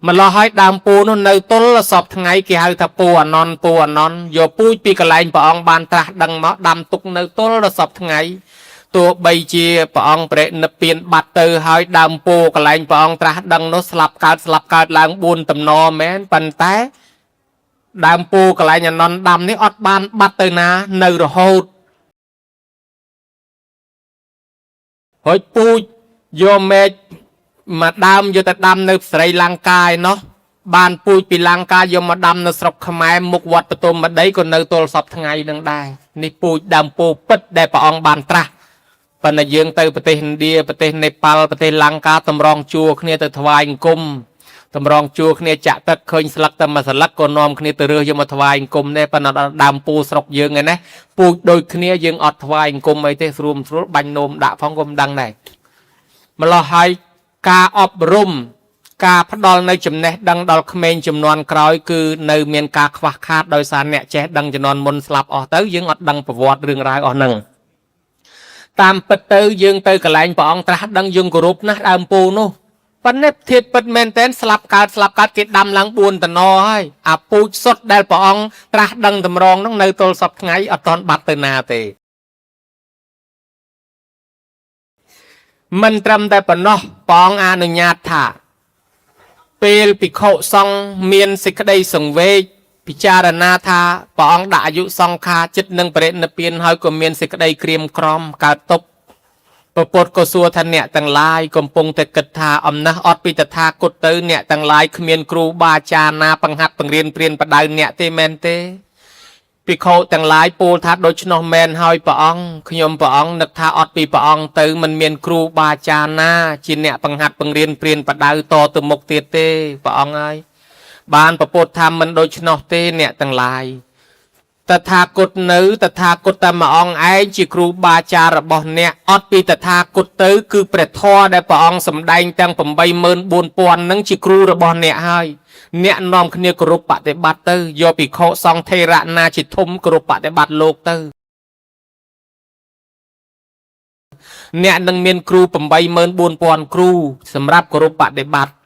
ម្ល៉េះហើយដើមពោធិ៍នោះនៅទល់សពថ្ងៃគេហៅថាពោធិ៍អានន្ទយកពូជពីកន្លែងព្រះអង្គបានត្រាស់ដឹងមកដាំទុកនៅទល់ដល់សពថ្ងៃទោះបីជាព្រះអង្គព្រះនិព្វានបាត់ទៅហើយដើមពោធិ៍កន្លែងព្រះអង្គត្រាស់ដឹងនោះស្លាប់កើតឡើង4តំណមែនប៉ុន្តែដើមពោធិ៍កន្លែងអានន្ទដាំនេះអត់បានបាត់ទៅណានៅរហូតហើយពូជយកមេឃមកដើមយកទៅដាំនៅស្រីលង្កាឯណោះបានពូជពីលង្កាយកមកដាំនៅស្រុកខ្មែរមុខវត្តបទុមបដីក៏នៅទល់សពថ្ងៃនឹងដែរនេះពូជដើមពោធិ៍ពិតដែលព្រះអង្គបានត្រាស់ប៉ុន្តែយើងទៅប្រទេសឥណ្ឌាប្រទេសនេប៉ាល់ប្រទេសលង្កាតម្រង់ជួរគ្នាទៅថ្វាយអង្គមតម្រង់ជួរគ្នាចាក់ទឹកឃើញស្លឹកតែមួយស្លឹកក៏នាំគ្នាទៅរើសយកមកថ្វាយអង្គមដែរប៉ុន្តែដើមពោធិ៍ស្រុកយើងឯណាពូជដូចគ្នាយើងអត់ថ្វាយអង្គមអីទេស្រួលបាញ់នោមដាក់ផងក៏មិនដឹងដែរម្ល៉េះហើយការអប់រំការផ្ដល់នៅចំណេះដឹងដល់ក្មេងចំនួនក្រោយគឺនៅមានការខ្វះខាតដោយសារអ្នកចេះដឹងចំនួនមុនស្លាប់អស់ទៅយើងអត់ដឹងប្រវត្តិរឿងរ៉ាវអស់ហ្នឹងតាមពិតទៅយើងទៅកន្លែងព្រះអង្គត្រាស់ដឹងយើងគោរពណាស់ដើមពោធិ៍នោះប៉ុន្តែធាតុពិតមែនតែនស្លាប់កើតគេដាំឡើង4តំណហើយអាពូជសុទ្ធដែលព្រះអង្គត្រាស់ដឹងតម្រងនោះនៅទល់សពថ្ងៃអត់ទាន់បាត់ទៅណាទេមិនត្រឹមតែប៉ុណ្ណោះព្រះអង្គអនុញ្ញាតថាពេលភិក្ខុសង្ឃមានសេចក្តីសង្វេគពិចារណាថាព្រះអង្គដាក់អាយុសង្ខារចិត្តនឹងបរិនិព្វានហើយក៏មានសេចក្តីក្រៀមក្រំកើតទុក្ខព្រះពុទ្ធក៏សួរថាអ្នកទាំងឡាយកំពុងតែគិតថាអំណះអត់ពីតថាគតទៅអ្នកទាំងឡាយគ្មានគ្រូបាអាចារ្យណាបង្ហាត់បង្រៀនព្រានបដៅអ្នកទេមែនទេភិក្ខុទាំងឡាយពោលថាដូច្នោះមែនហើយព្រះអង្គខ្ញុំព្រះអង្គនឹកថាអត់ពីព្រះអង្គទៅមិនមានគ្រូបាអាចារ្យណាជាអ្នកបង្ហាត់បង្រៀនព្រានបដៅតទៅមុខទៀតទេព្រះអង្គហើយបានព្រះពុទ្ធថាមិនដូច្នោះទេអ្នកទាំងឡាយតថាគតនៅតថាគតតែមួយអង្គឯងជាគ្រូបាអាចារ្យរបស់អ្នកអត់ពីតថាគតទៅគឺព្រះធម៌ដែលព្រះអង្គសម្ដែងទាំង84000នឹងជាគ្រូរបស់អ្នកហើយអ្នកនាំគ្នាគោរពបដិបត្តិទៅយកភិក្ខុសង្ឃថេរៈណាជាធំគោរពបដិបត្តិលោកទៅអ្នកនឹងមានគ្រូ84000គ្រូសម្រាប់គោរពបដិបត្តិ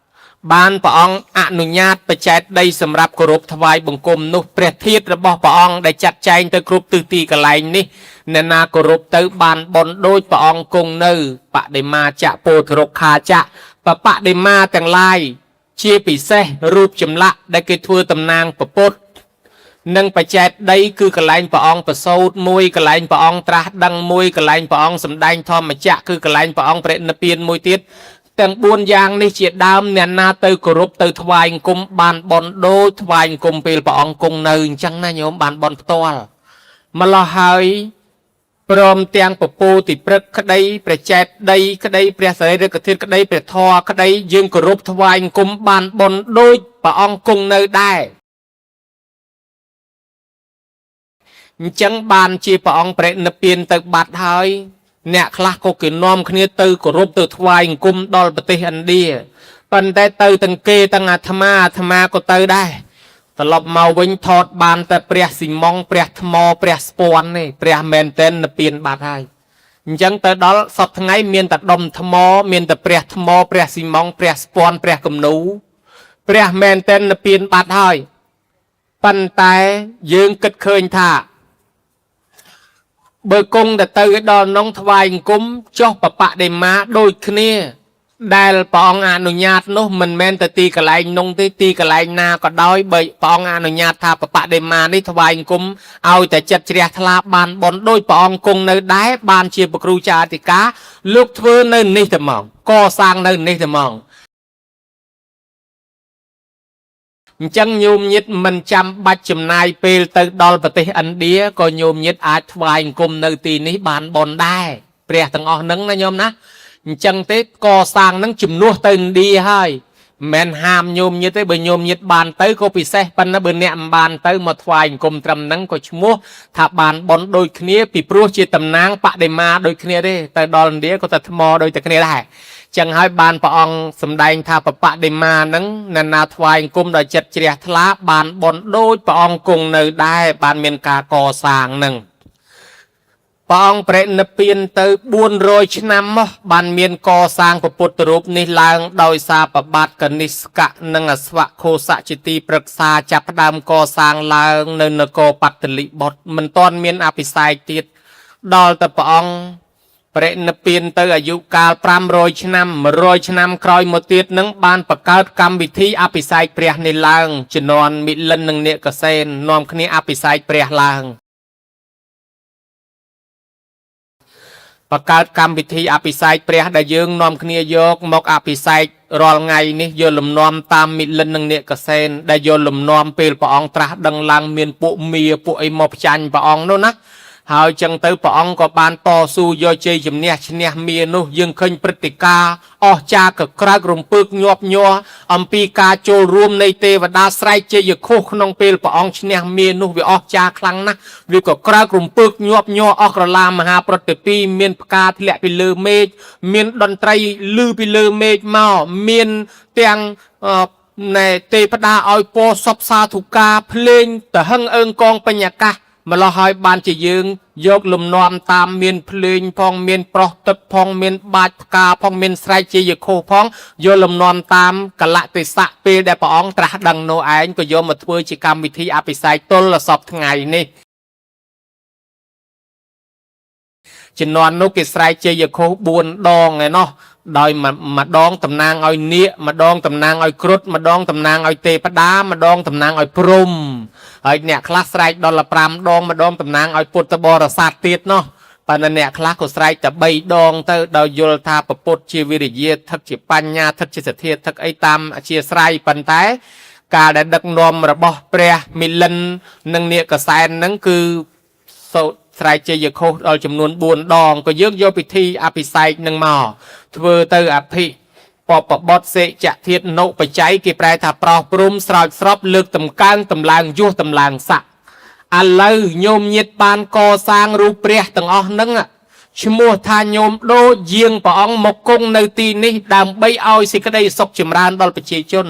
បានព្រះអង្គអនុញ្ញាតបច្ចេកដីសម្រាប់គោរពថ្វាយបង្គំនោះព្រះធាតុរបស់ព្រះអង្គដែលចាត់ចែងទៅគ្រប់ទិសទីកន្លែងនេះអ្នកណាគោរពទៅបានបុណ្យដូចព្រះអង្គគង់នៅបដិមាចៈពោធិរុក្ខាចៈបដិមាទាំងឡាយជាពិសេសរូបចម្លាក់ដែលគេធ្វើតំណាងពុទ្ធនិងបច្ចេកដីគឺកន្លែងព្រះអង្គប្រសូតមួយកន្លែងព្រះអង្គត្រាស់ដឹងមួយកន្លែងព្រះអង្គសម្ដែងធម្មចក្រគឺកន្លែងព្រះអង្គព្រះនិព្វានមួយទៀត ទាំង4យ៉ាងនេះជាដើមអ្នកណាទៅគោរពទៅថ្វាយអង្គមបានបន់ដូចថ្វាយអង្គមពេលព្រះអង្គគង់នៅអញ្ចឹងណាញោមបានបន់ផ្ទាល់ម្លោះហើយព្រមទាំងពពោតិព្រឹកក្តីព្រះចេតដីក្តីព្រះសារីរិកធាតុក្តីព្រះធម៌ក្តីយើងគោរពថ្វាយអង្គមបានបន់ដូចព្រះអង្គគង់នៅដែរអញ្ចឹងបានជាព្រះអង្គប្រនិព្វានទៅបាត់ហើយអ្នកខ្លះក៏គេនាំគ្នាទៅគោរពទៅថ្វាយអង្គមដល់ប្រទេសឥណ្ឌាប៉ុន្តែទៅទាំងគេទាំងអាត្មាក៏ទៅដែរត្រឡប់មកវិញថតបានតែព្រះស៊ីម៉ង់ព្រះថ្មព្រះស្ពាន់នេះព្រះមែនតែននិព្វានបាត់ហើយអញ្ចឹងទៅដល់សពថ្ងៃមានតែដុំថ្មមានតែព្រះថ្មព្រះស៊ីម៉ង់ព្រះស្ពាន់ព្រះគំនូព្រះមែនតែននិព្វានបាត់ហើយប៉ុន្តែយើងគិតឃើញថាបើគង់តែទៅដល់នងថ្វាយអង្គមចុះបបដិមាដូចគ្នាដែលព្រះអង្គអនុញ្ញាតនោះមិនមែនតែទីកន្លែងនងទេទីកន្លែងណាក៏ដោយបើព្រះអង្គអនុញ្ញាតថាបបដិមានេះថ្វាយអង្គមឲ្យតែចិត្តជ្រះថ្លាបានបនដូចព្រះអង្គគង់នៅដែរបានជាព្រះគ្រូចាអធិការលោកធ្វើនៅនេះតែហ្មងកសាងនៅនេះតែហ្មងអញ្ចឹងញោមញាតិមិនចាំបាច់ចំណាយពេលទៅដល់ប្រទេសឥណ្ឌាក៏ញោមញាតិអាចថ្វាយអង្គមនៅទីនេះបានបនដែរព្រះទាំងអស់ហ្នឹងណាញោមណាអញ្ចឹងទេកសាងហ្នឹងជំនួសទៅឥណ្ឌាហើយមិនហាមញោមញាតិទេបើញោមញាតិបានទៅក៏ពិសេសប៉ុន្តែបើអ្នកមិនបានទៅមកថ្វាយអង្គមត្រឹមហ្នឹងក៏ឈ្មោះថាបានបនដូចគ្នាពីព្រោះជាតំណាងបដិមាដូចគ្នាទេទៅដល់ឥណ្ឌាក៏តែថ្មដូចតែគ្នាដែរចឹងហើយបានព្រះអង្គសម្ដែងថាបបដិមាហ្នឹងណានាថ្វាយអង្គមដោយចិត្តជ្រះថ្លាបានបនដូចព្រះអង្គគង់នៅដែរបានមានការកសាងហ្នឹងព្រះអង្គប្រនិព្វានទៅ400ឆ្នាំមកបានមានកសាងពុទ្ធរូបនេះឡើងដោយសារបបាទកនិស្កៈនិងអស្វខោសៈជាទីប្រឹក្សាចាប់ផ្ដើមកសាងឡើងនៅនគរបត្តលិបុត្រមិនទាន់មានអភិសេកទៀតដល់តែព្រះអង្គប្រនិព្វានទៅអាយុកាល500ឆ្នាំ100ឆ្នាំក្រោយមកទៀតនឹងបានបង្កើតកម្មវិធីអភិសេកព្រះនេះឡើងជំនាន់មិលិននិងនេកសេននាំគ្នាអភិសេកព្រះឡើងបង្កើតកម្មវិធីអភិសេកព្រះដែលយើងនាំគ្នាយកមកអភិសេករាល់ថ្ងៃនេះយកលំនាំតាមមិលិននិងនេកសេនដែលយកលំនាំពេលព្រះអង្គត្រាស់ដឹងឡើងមានពួកមាពួកអីមកផ្ចាញ់ព្រះអង្គនោះណាហើយចឹងទៅព្រះអង្គក៏បានតស៊ូយកជ័យជំនះឈ្នះមានោះយើងឃើញព្រឹត្តិការណ៍អស្ចារ្យកក្រើករំពើកញាប់ញ័រអំពីការចូលរួមនៃទេវតាស្រែកជ័យខុសក្នុងពេលព្រះអង្គឈ្នះមានោះវាអស្ចារ្យខ្លាំងណាស់វាក៏ក្រើករំពើកញាប់ញ័រអស់ក្រឡាមហាប្រតិពីមានផ្កាធ្លាក់ពីលើមេឃមានតន្ត្រីឮពីលើមេឃមកមានទាំងណែទេវតាឲ្យពរសពសាធុការភ្លេងតហឹងអើងកងបញ្ញាកាសម្លោះហើយបានជាយើងយកលំនាំតាមមានភ្លេងផងមានប្រោះទឹកផងមានបាច់ផ្កាផងមានស្រែកជាយខុសផងយកលំនាំតាមកលៈទេសៈពេលដែលព្រះអង្គត្រាស់ដឹងនោះឯងក៏យកមកធ្វើជាកម្មវិធីអភិសេកទល់សពថ្ងៃនេះជំនាន់នោះគេស្រែកជាយខុស4ដងឯណោះដោយម្ដងតំណាងឲ្យនាគម្ដងតំណាងឲ្យគ្រុឌម្ដងតំណាងឲ្យទេពតាម្ដងតំណាងឲ្យព្រំហើយអ្នកខ្លះស្រែកដល់5ដងម្ដងតំណាងឲ្យពុទ្ធបរិស័ទទៀតនោះប៉ុន្តែអ្នកខ្លះក៏ស្រែកតែ3ដងទៅដោយយល់ថាពុទ្ធជាវិរិយាថឹកជាបញ្ញាថឹកជាសទ្ធាថឹកអីតាមអធិស្ឋានប៉ុន្តែការដែលដឹកនាំរបស់ព្រះមិលិននិងនាគកសែនហ្នឹងគឺសូត្រស្រែកជ័យខុសដល់ចំនួន4ដងក៏យើងយកពិធីអភិសេកនឹងមកធ្វើទៅអភិបបតសេចធាតនុបច្ច័យគេប្រែថាប្រោសព្រំស្រោចស្រពលើកតម្កើងតម្លើងយោះតម្លើងស័កឥឡូវញោមញាតបានកសាងរូបព្រះទាំងអស់ហ្នឹងឈ្មោះថាញោមដូចយាងព្រះអង្គមកគង់នៅទីនេះដើម្បីឲ្យសេចក្តីសុខចម្រើនដល់ប្រជាជន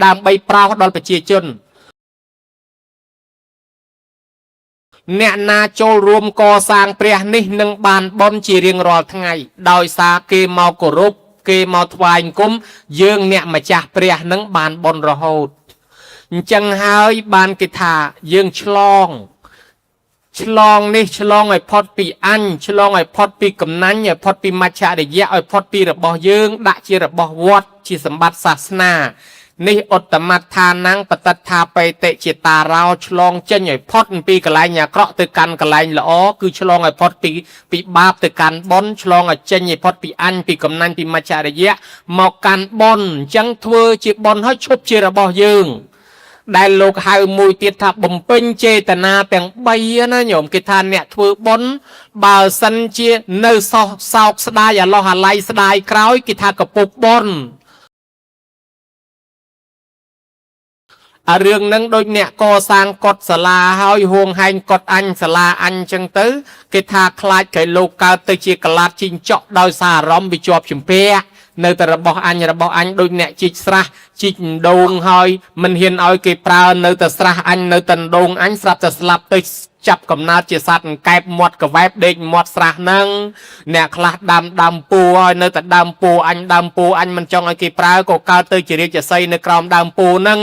ដើម្បីប្រោសដល់ប្រជាជនអ្នកណាចូលរួមកសាងព្រះនេះនឹងបានបន់ជារៀងរាល់ថ្ងៃដោយសារគេមកគោរពគេមកថ្វាយអង្គមយើងអ្នកម្ចាស់ព្រះនឹងបានបន់រហូតអញ្ចឹងហើយបានគេថាយើងឆ្លងនេះឆ្លងឲ្យផុតពីអញឆ្លងឲ្យផុតពីកំណាញ់ឲ្យផុតពីមច្ឆរិយៈឲ្យផុតពីរបស់យើងដាក់ជារបស់វត្តជាសម្បត្តិសាសនា នេះឧត្តមថានាំងបតថាបេតិជាតារោឆ្លងចេញឲ្យផុតពីកន្លែងអាក្រក់ទៅកាន់កន្លែងល្អគឺឆ្លងឲ្យផុតពីបាបទៅកាន់បុណ្យឆ្លងឲ្យចេញឲ្យផុតពីអញពីកំណាញ់ពីមច្ឆរិយៈមកកាន់បុណ្យអញ្ចឹងធ្វើជាបុណ្យឲ្យឈប់ជារបស់យើងដែលលោកហៅមួយទៀតថាបំពេញចេតនាទាំង3ណាញោមគេថាអ្នកធ្វើបុណ្យបើសិនជានៅសោកស្ដាយអាឡោះអាល័យស្ដាយក្រោយគេថាកពុបបុណ្យរឿងនឹងដូចអ្នកកសាងកុដិសាលាហើយហួងហែងកុដិអញសាលាអញចឹងទៅគេថាខ្លាចគេលោកកើតទៅជាកលាត់ជីងចក់ដោយសារអារម្មណ៍វាជាប់ជំពាក់នៅតែរបស់អញដូចអ្នកជីកស្រះជីកដូងហើយមិនហ៊ានឲ្យគេប្រើនៅតែស្រះអញនៅតែដូងអញស្រាប់តែស្លាប់ទៅចាប់កំណើតជាសត្វកែបមាត់កវែបដេកមាត់ស្រះហ្នឹងអ្នកខ្លះដើមពូឲ្យនៅតែដើមពូអញមិនចង់ឲ្យគេប្រើក៏កើតទៅជារាជសីនៅក្រោមដើមពូហ្នឹង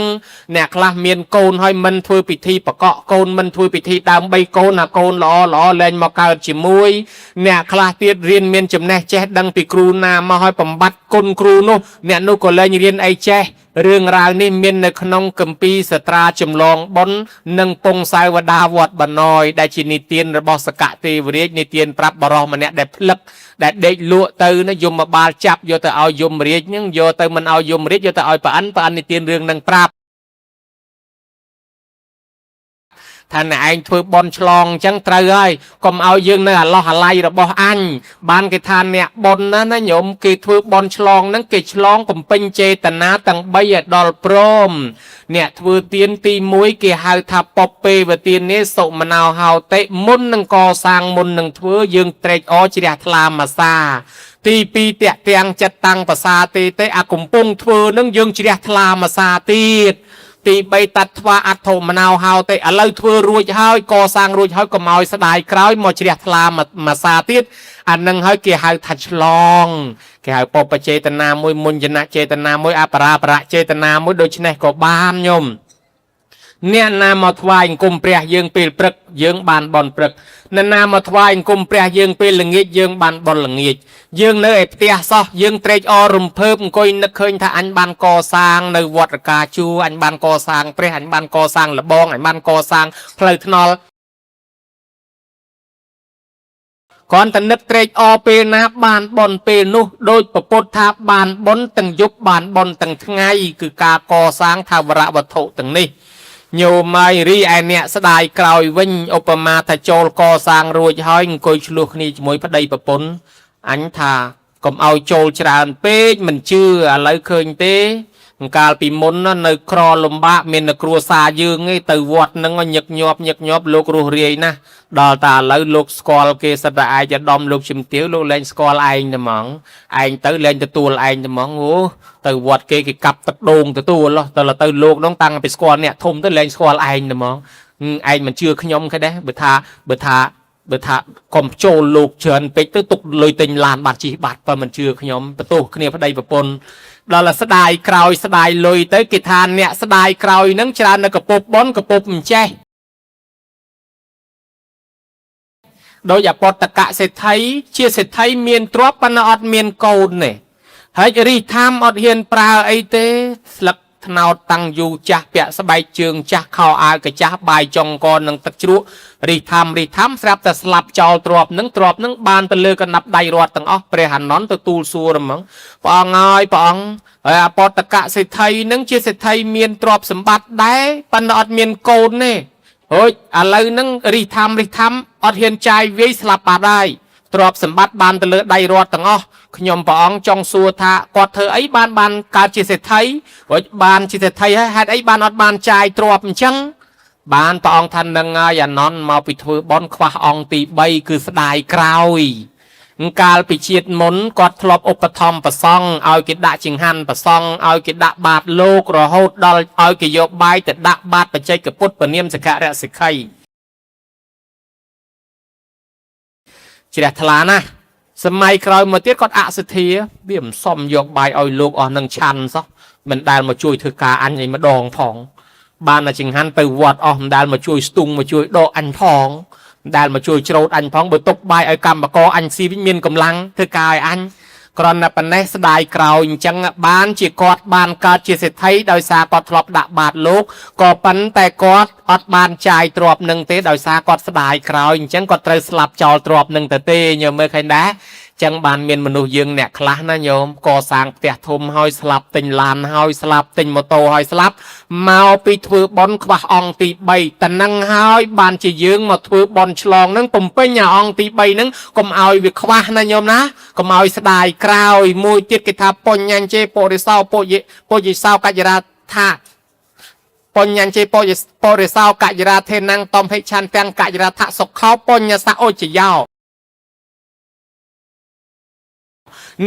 អ្នកខ្លះមានកូនឲ្យមិនធ្វើពិធីបកក់កូនមិនធ្វើពិធីដើម3កូនអាកូនល្អលែងមកកើតជាមួយអ្នកខ្លះទៀតរៀនមានចំណេះចេះដឹងពីគ្រូណាមកឲ្យបំបត្តិគុណគ្រូនោះអ្នកនោះក៏លែងរៀនអីចេះរឿងរ៉ាវនេះមាននៅក្នុងគម្ពីរសត្រាចម្លងបុណ្យនិងពងសាវតាវត្តបណ្ណយដែលជានិទានរបស់សកទេវរាជនិទានប្រាប់បរោះម្នាក់ដែលផ្លឹកដែលដេកលក់ទៅណាយមបាលចាប់យកទៅឲ្យយមរាជហ្នឹងយកទៅមិនឲ្យយមរាជយកទៅឲ្យប្រអិននិទានរឿងនឹងប្រាប់ថាអ្នកឯងធ្វើបន់ឆ្លងអញ្ចឹងត្រូវហើយកុំឲ្យយើងនៅអាឡោះអាល័យរបស់អញបានគេថាអ្នកបន់ណាញោមគេធ្វើបន់ឆ្លងហ្នឹងគេឆ្លងបំពេញចេតនាទាំង3ឲ្យដល់ព្រមអ្នកធ្វើទានទី1គេហៅថាពពេវទាននេះសុមណោហោតិមុននឹងកសាងមុននឹងធ្វើយើងត្រេកអរជ្រះថ្លាមាសាទី2តាក់ទាំងចិត្តតាំងភាសាទេអាកំពុងធ្វើនឹងយើងជ្រះថ្លាមាសាទៀតទី3តាត់ថ្វាអត្ថមណោហោទេឥឡូវធ្វើរួចហើយកសាងរួចហើយកុំឲ្យស្ដាយក្រោយមកជ្រះថ្លាមាសាទៀតអានឹងហើយគេហៅថាឆ្លងគេហៅបបចេតនាមួយមុញ្ញនចេតនាមួយអបរាប្រចេតនាមួយដូច្នេះក៏បានញោមអ្នកណាមកថ្វាយអង្គមព្រះយើងពេលព្រឹកយើងបានបន់ព្រឹកអ្នកណាមកថ្វាយអង្គមព្រះយើងពេលល្ងាចយើងបានបន់ល្ងាចយើងនៅឯផ្ទះសោះយើងត្រេកអររំភើបអង្គុយនឹកឃើញថាអញបានកសាងនៅវត្តរកាជួអញបានកសាងព្រះអញបានកសាងលបងអញបានកសាងផ្លូវថ្នល់គ្រាន់តែនឹកត្រេកអរពេលណាបានបន់ពេលនោះដោយពពុទ្ធថាបានបន់ទាំងយប់បានបន់ទាំងថ្ងៃគឺការកសាងថាវរៈវត្ថុទាំងនេះញោមហើយរីឯអ្នកស្ដាយក្រោយវិញឧបមាថាចូលកសាងរួចហើយអង្គុយឆ្លោះគ្នាជាមួយប្តីប្រពន្ធអញថាកុំឲ្យចូលច្រើនពេកមិនជឿឥឡូវឃើញទេកាលពីមុននៅក្រលំបាកមានគ្រួសារយើងឯងទៅវត្តហ្នឹងញឹកញាប់លោករស់រាយណាស់ដល់តែឥឡូវលោកស្គាល់គេសិតតែឯកឧត្តមលោកជំទាវលោកលែងស្គាល់ឯងតែហ្មងឯងទៅលែងទទួលឯងតែហ្មងអូទៅវត្តគេកាប់ទឹកដូងទទួលទៅលោកនោះតាំងពីស្គាល់អ្នកធំទៅលែងស្គាល់ឯងតែហ្មងឯងមិនជឿខ្ញុំគេដែរបើថាកុំចូលលោកច្រើនពេកទៅទុកលុយទិញឡានបាត់ជិះបាត់បើមិនជឿខ្ញុំបន្ទោសគ្នាប្តីប្រពន្ធដល់តែស្ដាយក្រោយស្ដាយលុយទៅគេថាអ្នកស្ដាយក្រោយហ្នឹងច្រើននៅកពុបបនកពុបមិនចេះដោយអពតកៈសេដ្ឋីជាសេដ្ឋីមានទ្រព្យប៉ុន្តែអត់មានកូនទេហើយរិះថាមអត់ហ៊ានប្រើអីទេស្លឹកថ្នោតតាំងយូរចាស់ពាក់ស្បែកជើងចាស់ខោអាវកាចាស់បាយចុងកនឹងទឹកជ្រក់រិះថាមស្រាប់តែស្លាប់ចោលទ្រព្យនឹងបានទៅលើកណ្ដាប់ដៃរត់ទាំងអស់ព្រះអានន្ទទទួលសួរហ្មងព្រះអង្គហើយព្រះអង្គហើយអពតកៈសេដ្ឋីនឹងជាសេដ្ឋីមានទ្រព្យសម្បត្តិដែរប៉ុន្តែអត់មានកូនទេអូយឥឡូវហ្នឹងរិះថាមអត់ហ៊ានចាយវាយស្លាប់បាត់ហើយទ្រព្យសម្បត្តិបានទៅលើដៃរត់ទាំងអស់ខ្ញុំព្រះអង្គចង់សួរថាគាត់ធ្វើអីបានកើតជាសេដ្ឋីរួចបានជាសេដ្ឋីហើយហេតុអីបានអត់បានចាយទ្រព្យអញ្ចឹងបានព្រះអង្គថានឹងហើយអានន្ទមកពីធ្វើបន់ខ្វះអង្គទី3គឺស្ដាយក្រោយកាលពីជាតិមុនគាត់ធ្លាប់ឧបត្ថម្ភប្រសង់ឲ្យគេដាក់ចង្ហាន់ប្រសង់ឲ្យគេដាក់បាតលោករហូតដល់ឲ្យគេយកបាយទៅដាក់បាតបច្ចេកពុទ្ធពនាមសក្ការៈសិក្ខីជ្រះថ្លាណាស់សម័យក្រោយមកទៀតគាត់អសទ្ធាវាមិនសមយកបាយឲ្យលោកអស់នឹងឆាន់សោះមិនដែលមកជួយធ្វើការអញឯម្ដងផងបានតែចង្ហាន់ទៅវត្តអស់មិនដែលមកជួយស្ទុងមកជួយដកអញផងមិនដែលមកជួយច្រូតអញផងបើទុកបាយឲ្យកម្មករអញស៊ីវិញមានកម្លាំងធ្វើការឲ្យអញ ក្រណប៉ុណ្ណេះស្ដាយក្រោយអញ្ចឹងបានជាគាត់បានកើតជាសេដ្ឋីដោយសារគាត់ធ្លាប់ដាក់បាតលោកក៏ប៉ុន្តែគាត់អត់បានចាយទ្រព្យនឹងទេដោយសារគាត់ស្ដាយក្រោយអញ្ចឹងគាត់ត្រូវស្លាប់ចោលទ្រព្យនឹងទៅទេញោមមើលឃើញដែរចឹងបានមានមនុស្សយើងអ្នកខ្លះណាញោមកសាងផ្ទះធំហើយស្លាប់ទិញឡានហើយស្លាប់ទិញម៉ូតូហើយស្លាប់មកពីធ្វើបន់ខ្វះអង្គទី3តែនឹងហើយបានជាយើងមកធ្វើបន់ឆ្លងនឹងបំពេញអាអង្គទី3នឹងកុំឲ្យវាខ្វះណាញោមណាកុំឲ្យស្ដាយក្រោយមួយទៀតគេថាបញ្ញញ្ជេពុរិសោពុយិសោកច្ចរាថាបញ្ញញ្ជេពុរិសោកច្ចរាធេណាំងតំហិឆានទាំងកច្ចរាថសុខោបញ្ញសៈអុជយោ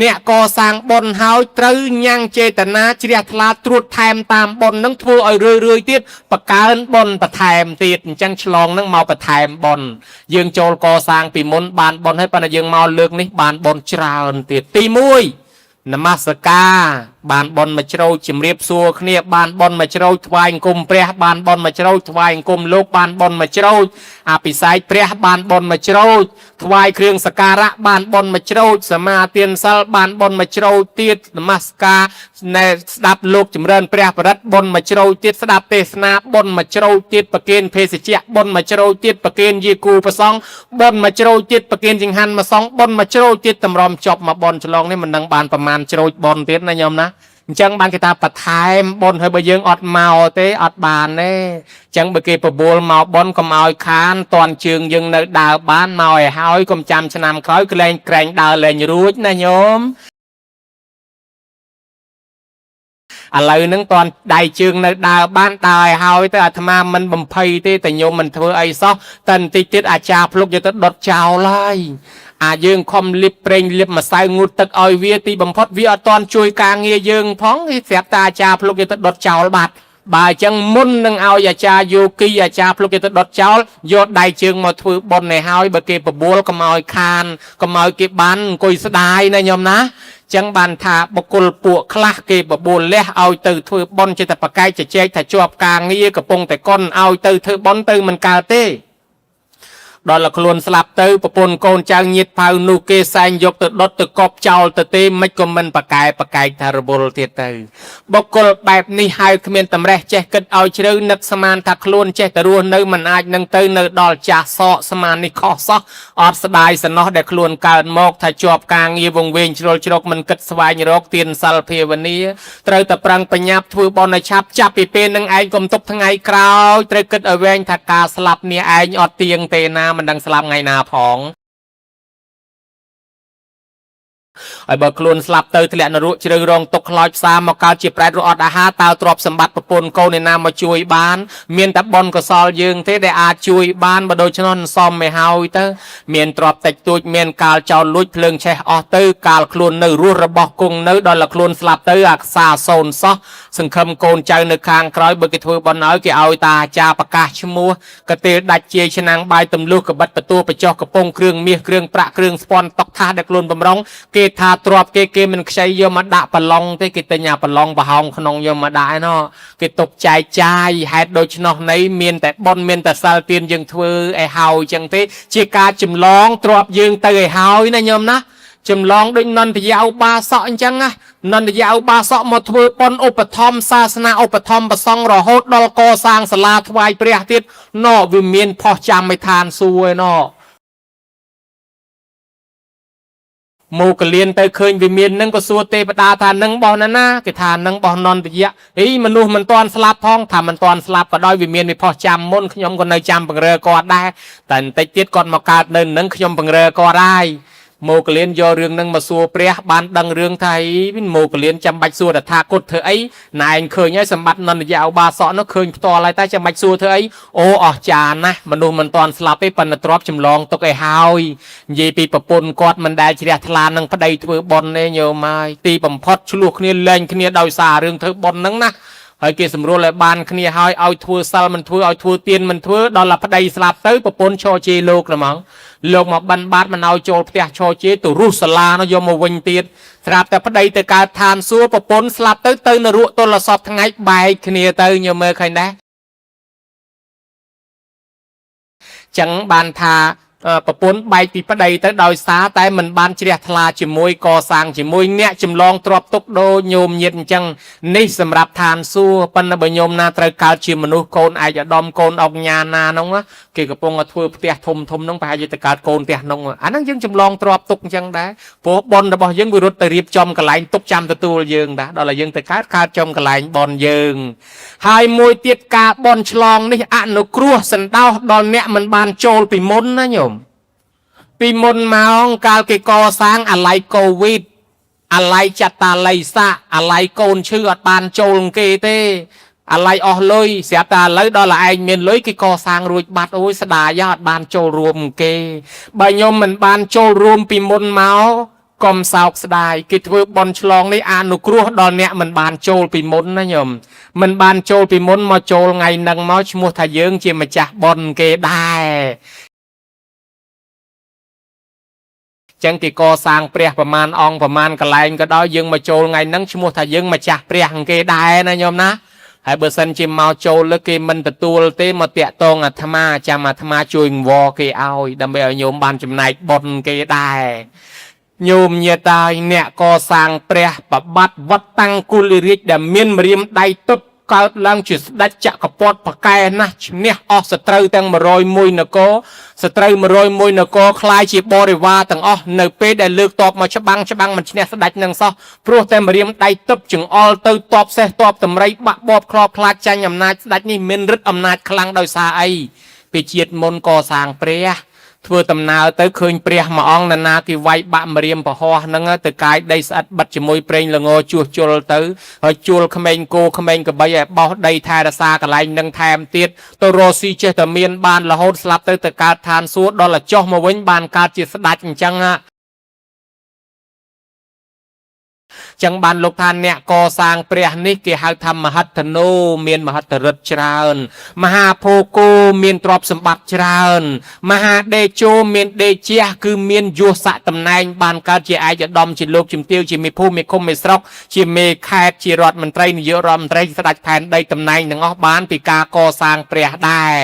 អ្នកកសាងបុណ្យហើយត្រូវញ៉ាំងចេតនាជ្រះថ្លាត្រួតថែមតាមបុណ្យនឹងធ្វើឲ្យរឿយទៀតបកើនបុណ្យបន្ថែមទៀតអញ្ចឹងឆ្លងនឹងមកបន្ថែមបុណ្យយើងចូលកសាងពីមុនបានបុណ្យហើយប៉ុន្តែយើងមកលើកនេះបានបុណ្យច្រើនទៀតទី1នមស្ការបានបុណ្យមកជ្រោចជំរាបសួរគ្នាបានបុណ្យមកជ្រោចថ្វាយអង្គមព្រះបានបុណ្យមកជ្រោចថ្វាយអង្គមលោកបានបុណ្យមកជ្រោចអភិសេកព្រះបានបុណ្យមកជ្រោចថ្វាយគ្រឿងសក្ការៈបានបុណ្យមកជ្រោចសមាទានសិលបានបុណ្យមកជ្រោចទៀតនមស្ការនៅស្ដាប់លោកចម្រើនព្រះបរិត្តបុណ្យមកជ្រោចទៀតស្ដាប់ទេសនាបុណ្យមកជ្រោចទៀតប្រគេនភេសជ្ជៈបុណ្យមកជ្រោចទៀតប្រគេនយាគូប្រសងបុណ្យមកជ្រោចទៀតប្រគេនចង្ហាន់មកសងបុណ្យមកជ្រោចទៀតតម្រាំចប់មកបុណ្យឆ្លងនេះមិនដឹងបានប្រមាណជ្រោចបុណ្យទៀតណាញោមណាអញ្ចឹងបានគេថាបន្ថែមបុណ្យហើយបើយើងអត់មកទេអត់បានទេអញ្ចឹងបើគេបបួលមកបុណ្យកុំឲ្យខានតន់ជើងយើងនៅដើរបានមកឲ្យហើយកុំចាំឆ្នាំក្រោយក្លែងក្រែងដើរលែងរួចណាញោមឥឡូវហ្នឹងតន់ដៃជើងនៅដើរបានដើរឲ្យហើយទៅអាត្មាមិនបំភ័យទេតែញោមមិនធ្វើអីសោះតែបន្តិចទៀតអាចារ្យភ្លុកយកទៅដុតចោលហើយយើងខំលៀបប្រេងលៀបម្សៅងូតទឹកឲ្យវាទីបំផុតវាអត់ទាន់ជួយការងារយើងផងស្រាប់តែអាចារ្យភ្លុកយកទៅដុតចោលបាត់បើអញ្ចឹងមុននឹងឲ្យអាចារ្យយោគីអាចារ្យភ្លុកយកទៅដុតចោលយកដៃជើងមកធ្វើបុណ្យឲ្យហើយបើគេបបួលកុំឲ្យខានកុំឲ្យគេបានអង្គុយស្ដាយណាញោមណាចឹងបានថាបុគ្គលពួកខ្លះគេបបួលលះឲ្យទៅធ្វើបុណ្យចិត្តប្រកែកជជែកថាជាប់ការងារកំពុងតែកុនឲ្យទៅធ្វើបុណ្យទៅមិនកើតទេដល់ខ្លួនស្លាប់ទៅប្រពន្ធកូនចៅញាតិផៅនោះគេសែងយកទៅដុតទៅកប់ចោលទៅទេមិនក៏មិនប្រកែកថារវល់ទៀតទៅបុគ្គលបែបនេះហើយគ្មានតម្រេះចេះគិតឲ្យជ្រៅនឹកស្មានថាខ្លួនចេះតែរស់នៅមិនអាចនឹងទៅនៅដល់ចាស់សក់ស្មាននេះខុសសោះអត់ស្ដាយសំណោះដែលខ្លួនកើតមកថាជាប់ការងារវងវែងជ្រុលជ្រកមិនគិតស្វែងរកទានសិលភាវនាត្រូវតែប្រឹងបញ្ញាប់ធ្វើបុណ្យឲ្យឆាប់ចាប់ពីពេលនឹងឯងកុំទុកថ្ងៃក្រោយត្រូវគិតឲ្យវែងថាការស្លាប់នេះឯងអត់ទៀងទេណាមិនដឹងស្លាប់ថ្ងៃណាផងហើយបើខ្លួនស្លាប់ទៅធ្លាក់នរកជ្រៅរងទុកខ្លោចផ្សាមកកើតជាប្រែតរត់អាហារតើទ្រព្យសម្បត្តិប្រពន្ធកូនឯណាមកជួយបានមានតែបុណ្យកុសលយើងទេដែលអាចជួយបានបើដូច្នោះសមមិនហើយទៅមានទ្រព្យតិចតួចមានកាលចោលលួចភ្លើងឆេះអស់ទៅកាលខ្លួននៅរស់របស់គង់នៅដល់ខ្លួនស្លាប់ទៅអាខ្សាសូនសោះសង្ឃឹមកូនចៅនៅខាងក្រោយបើគេធ្វើបុណ្យឲ្យគេឲ្យតាអាចារ្យប្រកាសឈ្មោះកទេលដាច់ជាឆ្នាំងបាយទម្លុះកបិតបទួបចោះកំពង់គ្រឿងមាសគ្រឿងប្រាក់គ្រឿងស្ពាន់តុកថាដែលខ្លួនបំរុងគេថាទ្រព្យគេមិនខ្ចីយកមកដាក់ប្រឡងទេគេទិញអាប្រឡងប្រហោងក្នុងយកមកដាក់ឯណោះគេទុកចែកចាយហេតុដូច្នោះនៃមានតែបុណ្យមានតែសិលទានយើងធ្វើឲ្យហើយចឹងទេជាការចម្លងទ្រព្យយើងទៅឲ្យហើយណាញោមណាចម្លងដូចនន្តយាឧបាសកអញ្ចឹងណានន្តយាឧបាសកមកធ្វើបុណ្យឧបត្ថម្ភសាសនាឧបត្ថម្ភប្រសង់រហូតដល់កសាងសាលាថ្វាយព្រះទៀតណោវាមានផុសចាំមិនឋានសួគ៌ឯណោមកលៀនទៅឃើញវិមាននឹងក៏សួរទេវតាថានឹងបោះណាគេថានឹងបោះនន្តយៈអីមនុស្សមិនទាន់ស្លាប់ផងថាមិនទាន់ស្លាប់ក៏ដោយវិមានវាផុសចាំមុនខ្ញុំក៏នៅចាំបង្រើគាត់ដែរតែបន្តិចទៀតគាត់មកកើតនៅនឹងខ្ញុំបង្រើគាត់ហើយមកលៀនយករឿងនឹងមកសួរព្រះបានដឹងរឿងថាមកលៀនចាំបាច់សួរតថាគតធ្វើអីណែឯងឃើញហើយសម្បត្តិនន្តយៈឧបាសកនោះឃើញផ្ទាល់ហើយតែចាំបាច់សួរធ្វើអីអូអស់ចាណាស់មនុស្សមិនទាន់ស្លាប់ទេប៉ុន្តែទ្របចម្លងទុកឲ្យហើយនិយាយពីប្រពន្ធគាត់មិនដែលជ្រះថ្លានឹងប្តីធ្វើបុណ្យទេញោមហើយទីបំផុតឆ្លោះគ្នាលែងគ្នាដោយសាររឿងធ្វើបុណ្យហ្នឹងណាហើយគេសម្រួលឲ្យបានគ្នាហើយឲ្យធ្វើសិលមិនធ្វើឲ្យធ្វើទានមិនធ្វើដល់តែប្តីស្លាប់ទៅប្រពន្ធឈរជេរលោកហ្មងលោកមកបិណ្ឌបាតមិនឲ្យចូលផ្ទះឈរជេរទៅរុះសាលានោះយកមកវិញទៀតស្រាប់តែប្តីទៅកើតឋានសួគ៌ប្រពន្ធស្លាប់ទៅនរកទល់សពថ្ងៃបែកគ្នាទៅញោមមើលឃើញដែរចឹងបានថា ប្រពន្ធបែកពីប្តីទៅដោយសារតែមិនបានជ្រះថ្លាជាមួយកសាងជាមួយអ្នកចម្លងទ្រពទុកដូរញោមញាតអញ្ចឹងនេះសម្រាប់ឋានសួគ៌ប៉ុន្តែបើញោមណាត្រូវកើតជាមនុស្សកូនឯកឧត្តមកូនអុកញ៉ាណានោះគេកំពុងធ្វើផ្ទះធំនោះប្រហែលជាទៅកើតកូនផ្ទះនោះអាហ្នឹងយើងចម្លងទ្រពទុកអញ្ចឹងដែរព្រោះបុណ្យរបស់យើងវារត់ទៅរៀបចំកន្លែងទុកចាំទទួលយើងដែរដល់តែយើងទៅកើតចំកន្លែងបុណ្យយើងហើយមួយទៀតការបន់ឆ្លងនេះអនុគ្រោះសណ្ដោសដល់អ្នកមិនបានចូលពីមុនណាញោមពីមុនមកកាលគេកសាងអាឡ័យកូវីដអាឡ័យចតាល័យសាអាឡ័យកូនឈឺអត់បានចូលគេទេអាឡ័យអស់លុយស្រាប់តែឥឡូវដល់ឯងមានលុយគេកសាងរួចបាត់អូយស្ដាយអត់បានចូលរួមគេបើញោមមិនបានចូលរួមពីមុនមកកុំសោកស្ដាយគេធ្វើបន់ឆ្លងនេះអនុគ្រោះដល់អ្នកមិនបានចូលពីមុនណាញោមមិនបានចូលពីមុនមកចូលថ្ងៃហ្នឹងមកឈ្មោះថាយើងជាម្ចាស់បន់គេដែរចឹងគេកសាងព្រះប្រមាណអង្គប្រមាណកន្លែងក៏ដោយយើងមកចូលថ្ងៃហ្នឹងឈ្មោះថាយើងម្ចាស់ព្រះគេដែរណាញោមណាហើយបើសិនជាមកចូលលើគេមិនទទួលទេមកតាក់តងអាត្មាចាំអាត្មាជួយងវគេឲ្យដើម្បីឲ្យញោមបានចំណែកបុណ្យគេដែរញោមញាតហើយអ្នកកសាងព្រះបបាត់វត្តតាំងគុលរាជដែលមានម្រាមដៃទឹកកើតឡើងជាស្ដេចចក្រពត្តិប្រកែណាស់ឈ្នះអស់សត្រូវទាំង101នគរសត្រូវ101នគរคล้ายជាបរិវារទាំងអស់នៅពេលដែលលើកតបមកច្បាំងមិនឈ្នះស្ដេចនឹងសោះព្រោះតែម្រាមដៃទឹកចង្អុលទៅតបសេះតបតម្រៃបាក់បបខ្លោបខ្លាចចាញ់អំណាចស្ដេចនេះមានឫទ្ធិអំណាចខ្លាំងដោយសារអីពីជាតិមុនកសាងព្រះធ្វើដំណើរទៅឃើញព្រះមួយអង្គណានាគេវាយបាក់ម្រាមប្រហោះហ្នឹងទៅកាយដីស្អិតបិទជាមួយប្រេងល្ងជួសជុលទៅហើយជួលក្មេងគោក្មេងក្របីឲ្យបោះដីថែរក្សាកន្លែងនឹងថែមទៀតទៅរស់ស៊ីចេះតែមានបានរហូតស្លាប់ទៅកើតឋានសួគ៌ដល់ចុះមកវិញបានកើតជាស្ដេចអញ្ចឹងចឹងបានលោកថាអ្នកកសាងព្រះនេះគេហៅថាមហិទ្ធិណូមានមហិទ្ធិឫទ្ធិច្រើនមហាភោគោមានទ្រព្យសម្បត្តិច្រើនមហាដេជោមានដេជះគឺមានយសស័កតំណែងបានកើតជាឯកឧត្តមជាលោកជំទាវជាមេភូមិមេឃុំមេស្រុកជាមេខេត្តជារដ្ឋមន្ត្រីនាយករដ្ឋមន្ត្រីស្ដេចផែនដីតំណែងទាំងអស់បានពីការកសាងព្រះដែរ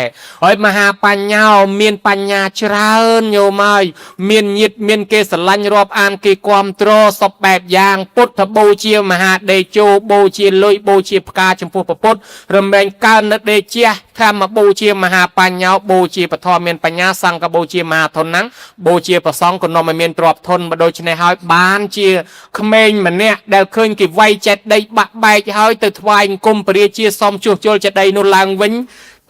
ហើយមហាបញ្ញោមានបញ្ញាច្រើនញោមហើយមានញាតិមានគេស្រឡាញ់រាប់អានគេគាំទ្រសពបែបយ៉ាងពុទ្ធបូជាមហាដេជោបូជាលុយបូជាផ្កាចំពោះពុទ្ធរមែងកើននៅដេជះធម្មបូជាមហាបញ្ញោបូជាពធមានបញ្ញាសង្ឃបូជាមហាធនណាំងបូជាប្រសងក៏នាំឲ្យមានទ្រព្យធនបើដូច្នេះហើយបានជាក្មេងម្នាក់ដែលឃើញគេវាយចេតិយបាក់បែកហើយទៅថ្វាយអង្គមព្រះរាជាសមជួសជុលចេតិយនោះឡើងវិញ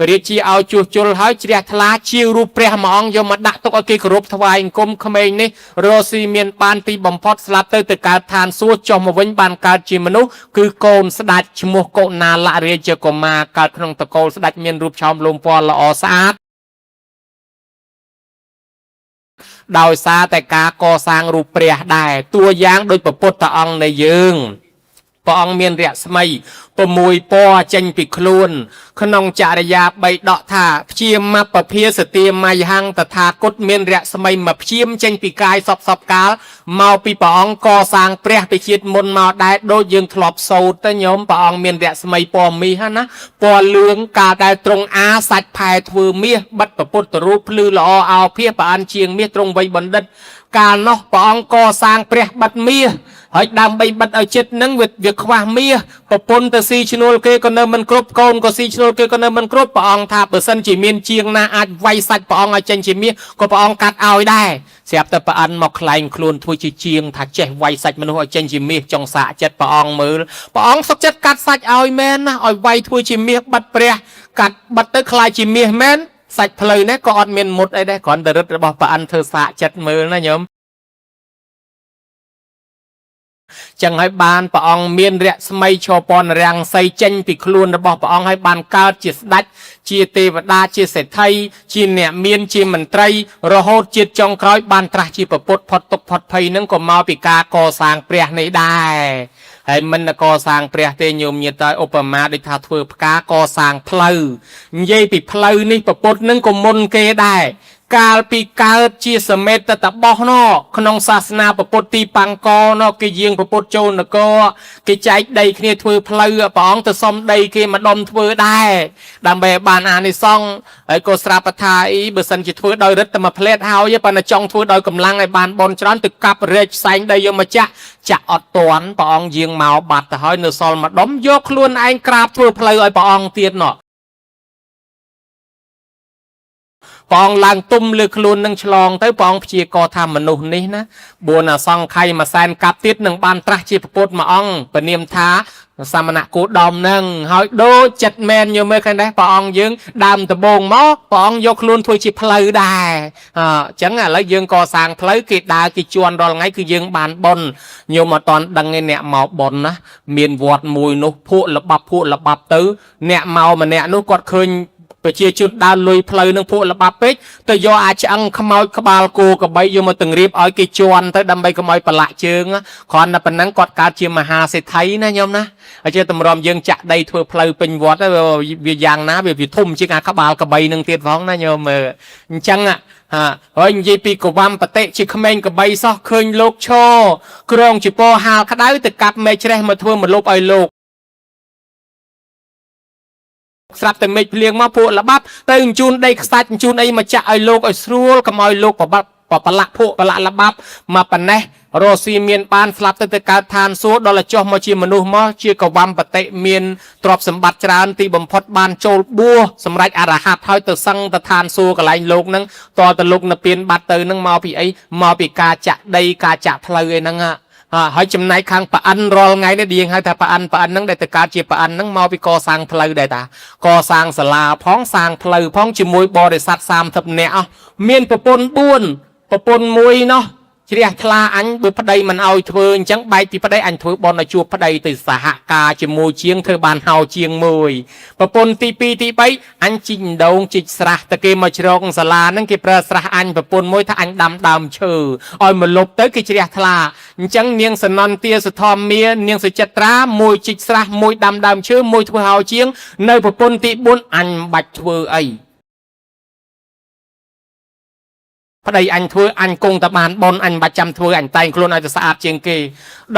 ព្រះរាជាឲ្យជួសជុលហើយជ្រះថ្លាជារូបព្រះមួយអង្គយកមកដាក់ទុកឲ្យគេគោរពថ្វាយអង្គមក្មេងនេះរស់ស៊ីមានបានទីបំផុតស្លាប់ទៅកើតឋានសួគ៌ចុះមកវិញបានកើតជាមនុស្សគឺកូនស្ដេចឈ្មោះកុណាលរាជកុមារកើតក្នុងតកូលស្ដេចមានរូបឆោមលោមពណ៌ល្អស្អាតដោយសារតែការកសាងរូបព្រះដែរតួយ៉ាងដូចព្រះពុទ្ធអង្គនៃយើងព្រះអង្គមានរស្មី6ពណ៌ចេញពីខ្លួនក្នុងចរិយា3ដកថាព្យាមបភាសទាមយហੰតថាគតមានរស្មីមកព្យាមចេញពីកាយសពកាលមកពីព្រះអង្គកសាងព្រះពីជាតិមុនមកដែរដូចយើងធ្លាប់សូត្រទៅញោមព្រះអង្គមានរស្មីពណ៌មាសណាពណ៌លឿងកាលដែលទ្រង់អាសាច់ផែធ្វើមាសបិទព្រះពុទ្ធរូបភ្លឺល្អអោភាសប្រអិនជាងមាសទ្រង់វ័យបណ្ឌិតកាលនោះព្រះអង្គកសាងព្រះបិទមាសហើយដើម្បីបិទឲ្យចិត្តនឹងវាខ្វះមាសប្រពន្ធទៅស៊ីឈ្នួលគេក៏នៅមិនគ្រប់កូនក៏ស៊ីឈ្នួលគេក៏នៅមិនគ្រប់ព្រះអង្គថាបើសិនជាមានជាងណាអាចវាយសាច់ព្រះអង្គឲ្យចេញជាមាសក៏ព្រះអង្គកាត់ឲ្យដែរស្រាប់តែប្រអិនមកខ្លែងខ្លួនធ្វើជាជាងថាចេះវាយសាច់មនុស្សឲ្យចេញជាមាសចង់សាកចិត្តព្រះអង្គមើលព្រះអង្គសុខចិត្តកាត់សាច់ឲ្យមែនណាឲ្យវាយធ្វើជាមាសបិទព្រះកាត់បិទទៅខ្លាយជាមាសមែនសាច់ផ្លូវនេះក៏អត់មានមុតអីដែរគ្រាន់តែរឹតរបស់ប្រអិនធ្វើសាកចិត្តមើលណាញោមចឹងហើយបានព្រះអង្គមានរស្មីឈរពណ៌រាំងសីចេញពីខ្លួនរបស់ព្រះអង្គហើយបានកើតជាស្ដេចជាទេវតាជាសេដ្ឋីជាអ្នកមានជាមន្ត្រីរហូតជាតិចុងក្រោយបានត្រាស់ជាប្រពុតផុតទុកផុតភ័យនឹងក៏មកពីការកសាងព្រះនេះដែរហើយមិនកសាងព្រះទេញោមញាតឧបមាដូចថាធ្វើផ្កាកសាងផ្លូវនិយាយពីផ្លូវនេះប្រពុតនឹងក៏មុនគេដែរ កាលពីកើតជាសមេតតបោះណោក្នុងសាសនាពុទ្ធទីបាំងកណោគេយាងពុទ្ធចូលនគរគេចែកដីគ្នាធ្វើផ្លូវព្រះអង្គទៅសុំដីគេម្ដុំធ្វើដែរដើម្បីបានអានិសង្សហើយក៏ស្រាប់ថាអីបើសិនជាធ្វើដោយរិទ្ធតែមួយផ្លែតហើយប៉ុន្តែចង់ធ្វើដោយកម្លាំងឲ្យបានបនច្រើនទៅកាប់រែកផ្សែងដីយកមកចាក់អត់តាន់ព្រះអង្គយាងមកបាត់ទៅហើយនៅសល់ម្ដុំយកខ្លួនឯងក្រាបធ្វើផ្លូវឲ្យព្រះអង្គទៀតណោះព្រះអង្គឡើងទុំលើខ្លួននឹងឆ្លងទៅព្រះអង្គព្យាករថាមនុស្សនេះណា4អសង្ខ័យមួយសែនកាប់ទៀតនឹងបានត្រាស់ជាពុទ្ធមួយអង្គពនាមថាសមណៈគោដមនឹងហើយដូចចិត្តមែនញោមមើលឃើញដែរព្រះអង្គយើងដើមដំបងមកព្រះអង្គយកខ្លួនធ្វើជាផ្លូវដែរអញ្ចឹងឥឡូវយើងកសាងផ្លូវគេដើរគេជន់រាល់ថ្ងៃគឺយើងបានបុណ្យញោមអត់តន់ដឹងឯអ្នកមកបុណ្យណាមានវត្តមួយនោះភក់លបាប់ទៅអ្នកមកម្នាក់នោះគាត់ឃើញប្រជាជនដើរលុយផ្លូវនឹងពួកលបាប់ពេកទៅយកអាចឆ្អឹងខ្មោចក្បាលគោកបីយកមកទង្រៀបឲ្យគេជន់ទៅដើម្បីកុំឲ្យប្រឡាក់ជើងគ្រាន់តែប៉ុណ្ណឹងគាត់កើតជាមហាសេដ្ឋីណាញោមណាហើយជាតម្រាំយើងចាក់ដីធ្វើផ្លូវពេញវត្តវាយ៉ាងណាវាធំជាងអាក្បាលកបីនឹងទៀតផងណាញោមមើលអញ្ចឹងហើយនិយាយពីកវ៉ាំបតិជាក្មេងកបីសោះឃើញលោកឈរក្រងជាពោហាលក្តៅទៅកាប់មេច្រេះមកធ្វើមកលុបឲ្យលោកស្រាប់តែមេឃភ្លៀងមកពួកលបាប់ទៅអញ្ជូនដីខ្សាច់អញ្ជូនអីមកចាក់ឲ្យលោកឲ្យស្រួលកុំឲ្យលោកប្រឡាក់ពួកប្រឡាក់លបាប់មកប៉ណេះរស់ស៊ីមានបានស្លាប់ទៅកើតឋានសួគ៌ដល់ចុះមកជាមនុស្សមកជាកវ៉ាំបតិមានទ្រព្យសម្បត្តិច្រើនទីបំផុតបានចូលបួសសម្រាប់អរហត្តហើយទៅសឹងទៅឋានសួគ៌កន្លែងលោកនឹងតទៅលោកនៅពៀនបាត់ទៅនឹងមកពីអីមកពីការចាក់ដីការចាក់ផ្លូវឯហ្នឹងហើយចំណែកខាងប្រអិនរាល់ថ្ងៃនេះយើងហៅថាប្រអិនហ្នឹងដែលទៅកើតជាប្រអិនហ្នឹងមកពីកសាងផ្លូវដែរតាកសាងសាលាផងសាងផ្លូវផងជាមួយបរិស័ទ30នាក់មានប្រពន្ធ4ប្រពន្ធ1នោះជ្រះថ្លាអញបើប្តីមិនឲ្យធ្វើអញ្ចឹងបែកពីប្តីអញធ្វើបន់ឲ្យជួបប្តីទៅសហការជាមួយជាងធ្វើបានហៅជាងមួយប្រពន្ធទី2ទី3អញជីកដងជីកស្រះតែគេមកជ្រកសាលាហ្នឹងគេប្រើស្រះអញប្រពន្ធមួយថាអញដាំដើមឈើឲ្យមកលុបទៅគេជ្រះថ្លាអញ្ចឹងនាងសនន្ទាសធម្មានាងសុចិត្រាមួយជីកស្រះមួយដាំដើមឈើមួយធ្វើហៅជាងនៅប្រពន្ធទី4អញមិនបាច់ធ្វើអីប្តីអញធ្វើអញគង់តែបានបនអញបាច់ចាំធ្វើអញតែងខ្លួនឲ្យទៅស្អាតជាងគេ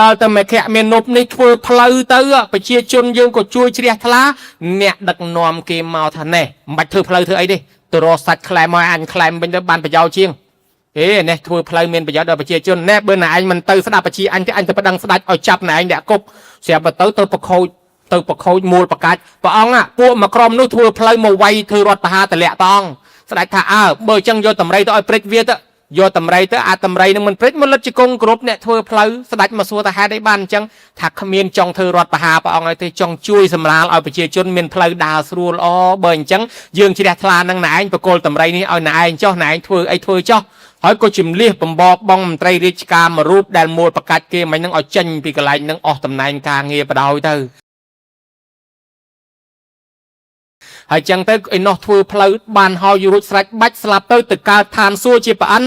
ដល់ទៅមេខៈមាននប់នេះធ្វើផ្លូវទៅប្រជាជនយើងក៏ជួយជ្រះថ្លាអ្នកដឹកនាំគេមកថាណែមិនបាច់ធ្វើផ្លូវធ្វើអីទេទៅរកសាច់ខ្លែមឲ្យអញខ្លែមវិញទៅបានប្រយោជន៍ជាងនេះធ្វើផ្លូវមានប្រយោជន៍ដល់ប្រជាជនណែបើណែឯងមិនទៅស្ដាប់ប្រជាអញទេអញទៅប្តឹងស្ដាច់ឲ្យចាប់ណែឯងអ្នកគប់ស្រាប់ទៅប្រខូចមូលប្រកាច់ព្រះអង្គពួកមកក្រុមនោះធ្វើផ្លូវមកវាយធ្វើរដ្ឋបហាតលាក់តងស្ដេចថាបើអញ្ចឹងយកតម្រៃទៅឲ្យព្រិចវាទៅយកតម្រៃទៅអាតម្រៃនឹងមិនព្រិចមកលិតជាគង់គ្រប់អ្នកធ្វើផ្លូវស្ដេចមកសួរថាហេតុអីបានអញ្ចឹងថាគ្មានចង់ធ្វើរដ្ឋបហាព្រះអង្គឲ្យទេចង់ជួយសម្រាលឲ្យប្រជាជនមានផ្លូវដើរស្រួលបើអញ្ចឹងយើងជ្រះថ្លានឹងណែឯងបកគលតម្រៃនេះឲ្យណែឯងចុះណែឯងធ្វើអីធ្វើចុះហើយក៏ជំលះបំបកបងមន្ត្រីរាជការមួយរូបដែលមូលប្រកាច់គេមិននឹងឲ្យចេញពីកន្លែងនឹងអស់តំណែងការងារបដ ாய் ទៅហើយចឹងទៅឯនោះធ្វើផ្លូវបានហើយរួចស្រេចបាច់ស្លាប់ទៅកើតឋានសួគ៌ជាប្រអិន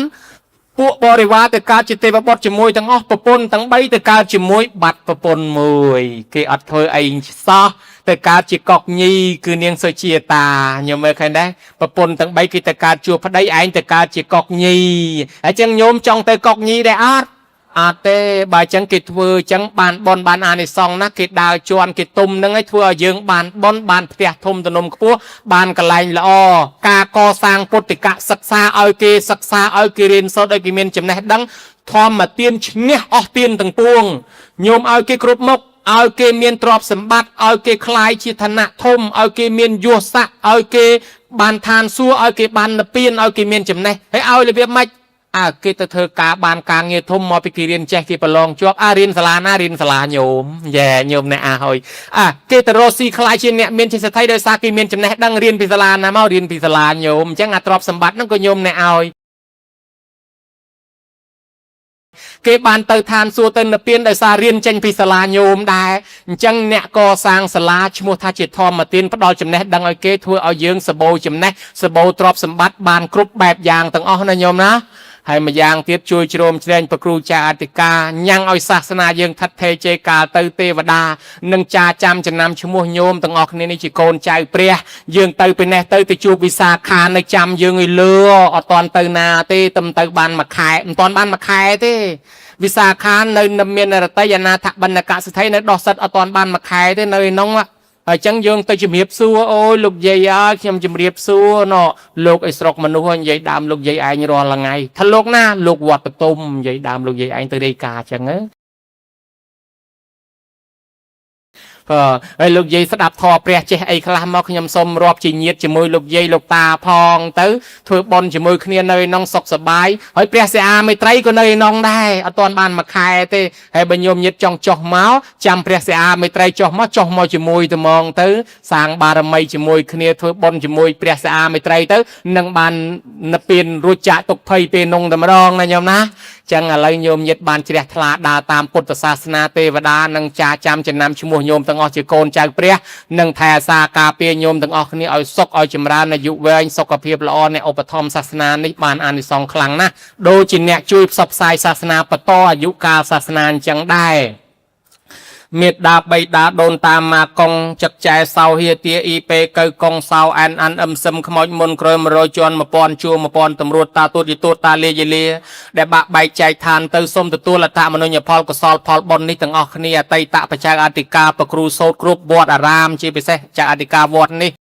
ពួកបរិវារទៅកើតជាទេវបុត្រជាមួយទាំងអស់ប្រពន្ធទាំង3ទៅកើតជាមួយបាត់ប្រពន្ធមួយគេអត់ធ្វើអីសោះទៅកើតជាកុកញីគឺនាងសុជាតាញោមមើលឃើញដែរប្រពន្ធទាំង3គេទៅកើតជួបប្តីឯងទៅកើតជាកុកញីហើយចឹងញោមចង់ទៅកុកញីដែរអត់អត់ទេបើអញ្ចឹងគេធ្វើអញ្ចឹងបានបនបានអានិសង្សណាគេដើរជន់គេទុំហ្នឹងឲ្យធ្វើឲ្យយើងបានបនបានផ្ទះធំទំនំខ្ពស់បានកន្លែងល្អការកសាងពុទ្ធិកសិក្សាឲ្យគេសិក្សាឲ្យគេរៀនសូត្រឲ្យគេមានចំណេះដឹងធម្មទានឈ្នះអស់ទានទាំងពួងញោមឲ្យគេគ្រប់មុខឲ្យគេមានទ្រព្យសម្បត្តិឲ្យគេคล้ายជាឋានៈធំឲ្យគេមានយសស័ក្តិឲ្យគេបានឋានសួគ៌ឲ្យគេបាននិព្វានឲ្យគេមានចំណេះហើយឲ្យរបៀបម៉េចគេទៅធ្វើការបានការងារធំមកពីគេរៀនចេះគេប្រឡងជាប់រៀនសាលាណារៀនសាលាញោមញោមអ្នកហើយគេទៅរកស៊ីខ្លាយជាអ្នកមានជាសេដ្ឋីដោយសារគេមានចំណេះដឹងរៀនពីសាលាណាមករៀនពីសាលាញោមអញ្ចឹងទ្រព្យសម្បត្តិហ្នឹងក៏ញោមអ្នកឲ្យគេបានទៅឋានសួគ៌ទៅនិព្វានដោយសាររៀនចេញពីសាលាញោមដែរអញ្ចឹងអ្នកកសាងសាលាឈ្មោះថាជាធម្មទានផ្ដល់ចំណេះដឹងឲ្យគេធ្វើឲ្យយើងសបោចំណេះសបោទ្រព្យសម្បត្តិបានគ្រប់បែបយ៉ាងទាំងអស់ណាញោមណា ហើយម្យ៉ាងទៀតជួយជ្រោមជ្រែងប្រគ្រូចាអធិការញ៉ាំងឲ្យសាសនាយើងថិតថេរជ័យកាលទៅទេវតានឹងចាចាំចំណាំឈ្មោះញោមទាំងអស់គ្នានេះជាកូនចៅព្រះយើងទៅពីនេះទៅជួបវិសាខានៅចាំយើងឲ្យលឺអត់តាន់ទៅណាទេទំទៅបានមួយខែមិនតាន់បានមួយខែទេវិសាខានៅមានរតីអនាថបណ្ឌកសិទ្ធិនៅដោះសិតអត់តាន់បានមួយខែទេនៅឯនោះហើយចឹងយើងទៅជំរាបសួរអូយលោកយាយអើយខ្ញុំជំរាបសួរណលោកអីស្រុកមនុស្សនិយាយដើមលោកយាយឯងរាល់ថ្ងៃថាលោកណាលោកវត្តបតុមនិយាយដើមលោកយាយឯងទៅរាយការណ៍ចឹងហើយលោកយាយស្ដាប់ធម៌ព្រះចេះអីខ្លះមកខ្ញុំសូមរាប់ជាញាតិជាមួយលោកយាយលោកតាផងទៅធ្វើបុណ្យជាមួយគ្នានៅក្នុងសុខសប្បាយហើយព្រះសិអាមេត្រីក៏នៅក្នុងដែរអត់ទាន់បានមួយខែទេហើយបើញោមញាតិចង់ចុះមកចាំព្រះសិអាមេត្រីចុះមកជាមួយទៅហ្មងទៅសាងបារមីជាមួយគ្នាធ្វើបុណ្យជាមួយព្រះសិអាមេត្រីទៅនឹងបាននិព្វានរួចចាកទុក្ខភ័យពេលនងតែម្ដងណាញោមណាចឹងឥឡូវញោមញាតិបានជ្រះថ្លាដើរតាមពុទ្ធសាសនាទេវតានឹងចាចាំចំណាំឈ្មោះញោមទាំងអស់ជាកូនចៅព្រះនឹងថែអាសាការពារញោមទាំងអស់គ្នាឲ្យសុខឲ្យចម្រើនអាយុវែងសុខភាពល្អអ្នកឧបត្ថម្ភសាសនានេះបានអានិសង្សខ្លាំងណាស់ដូចជាអ្នកជួយផ្សព្វផ្សាយសាសនាបន្តអាយុកាលសាសនាអញ្ចឹងដែរមេត្តាបៃតាដូនតាម៉ាកុងចឹកចែសោហៀទាអ៊ីពេកៅកុងសោអានអានអឹមសឹមខ្មោចមុនក្រោយ100ជាន់1000ជួរ1000តម្រួតតាទូតយទូតតាលាយលាដែលបាក់បែកចែកឋានទៅសូមទទួលអត្តមនុញ្ញផលកុសលផលបុណ្យនេះទាំងអស់គ្នាអតីតបច្ច័យអធិការប្រគ្រូសោតគ្រប់វត្តអារាមជាពិសេសចាអធិការវត្តនេះ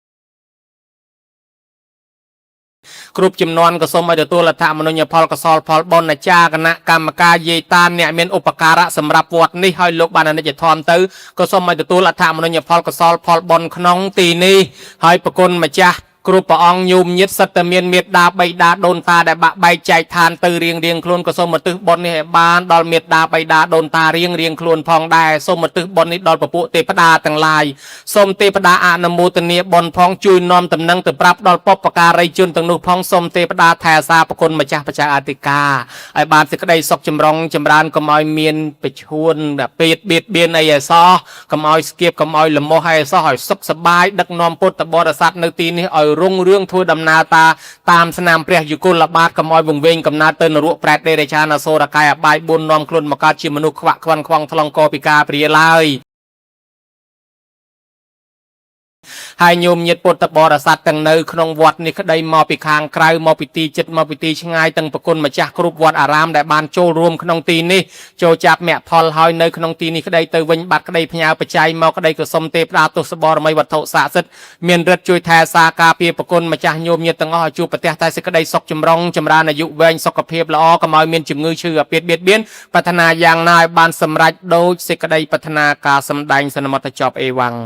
គ្រប់ចំនួនក៏សូមឲ្យទទួលអត្ថមនុញ្ញផលកុសលផលបុណ្យអាចារ្យគណៈកម្មការយាយតាអ្នកមានឧបការៈសម្រាប់វត្តនេះឲ្យលោកបានអនិច្ចធម៌ទៅក៏សូមឲ្យទទួលអត្ថមនុញ្ញផលកុសលផលបុណ្យក្នុងទីនេះហើយប្រគុណម្ចាស់គ្រប់ព្រះអង្គញោមញាតិសិតតែមានមេត្តាបៃតាដូនតាដែលបាក់បែកចែកឋានទៅរៀងខ្លួនក៏សូមឧទ្ទិសបុណ្យនេះឲ្យបានដល់មេត្តាបៃតាដូនតារៀងខ្លួនផងដែរសូមឧទ្ទិសបុណ្យនេះដល់ពពួកទេវតាទាំងឡាយសូមទេវតាអនុមោទនាបុណ្យផងជួយនាំដំណឹងទៅប្រាប់ដល់បុព្វការីជនទាំងនោះផងសូមទេវតាថែអាសាប្រគុណម្ចាស់បច្ចាអធិការឲ្យបានសេចក្តីសុខចម្រុងចម្រើនកុំឲ្យមានបច្ចួនពេតបៀតបៀនអីឲ្យសោះកុំឲ្យស្គៀបកុំឲ្យលំមោះឲ្យសោះឲ្យសុខសប្បាយដឹកនាំពុទ្ធបរិស័ទនៅទីនេះឲ្យរុងរឿងធ្វើដំណើរតាមស្នាមព្រះយុគលបាតកុំឲ្យវង្វេងកំណើតទៅនរកប្រែតដេរឆានអសូរកាយអបាយ4នាំខ្លួនមកកើតជាមនុស្សខ្វាក់ខ្វាន់ខ្វងថ្លង់កពិការព្រាឡើយហើយញោមញាតិពុទ្ធបរិស័ទទាំងនៅក្នុងវត្តនេះក្តីមកពីខាងក្រៅមកពីទីជិតមកពីទីឆ្ងាយទាំងប្រគុណម្ចាស់គ្រប់វត្តអារាមដែលបានចូលរួមក្នុងទីនេះចូលចាប់មគ្គផលហើយនៅក្នុងទីនេះក្តីទៅវិញបាត់ក្តីផ្ញើបច្ច័យមកក្តីក៏សុំទេវតាទស្សបរមីវត្ថុស័ក្តិសិទ្ធិមានរិទ្ធជួយថែសាការពារប្រគុណម្ចាស់ញោមញាតិទាំងអស់ឲ្យជួបប្រទះតែសេចក្តីសុខចម្រុងចម្រើនអាយុវែងសុខភាពល្អកុំឲ្យមានជំងឺឈឺអាពាហ៍បៀតបៀនប្រាថ្នាយ៉ាងណាឲ្យបានសម្រេចដោយសេចក្តីប្រាថ្នាការសម្ដែងសន្មតចប់អេវ៉ាំង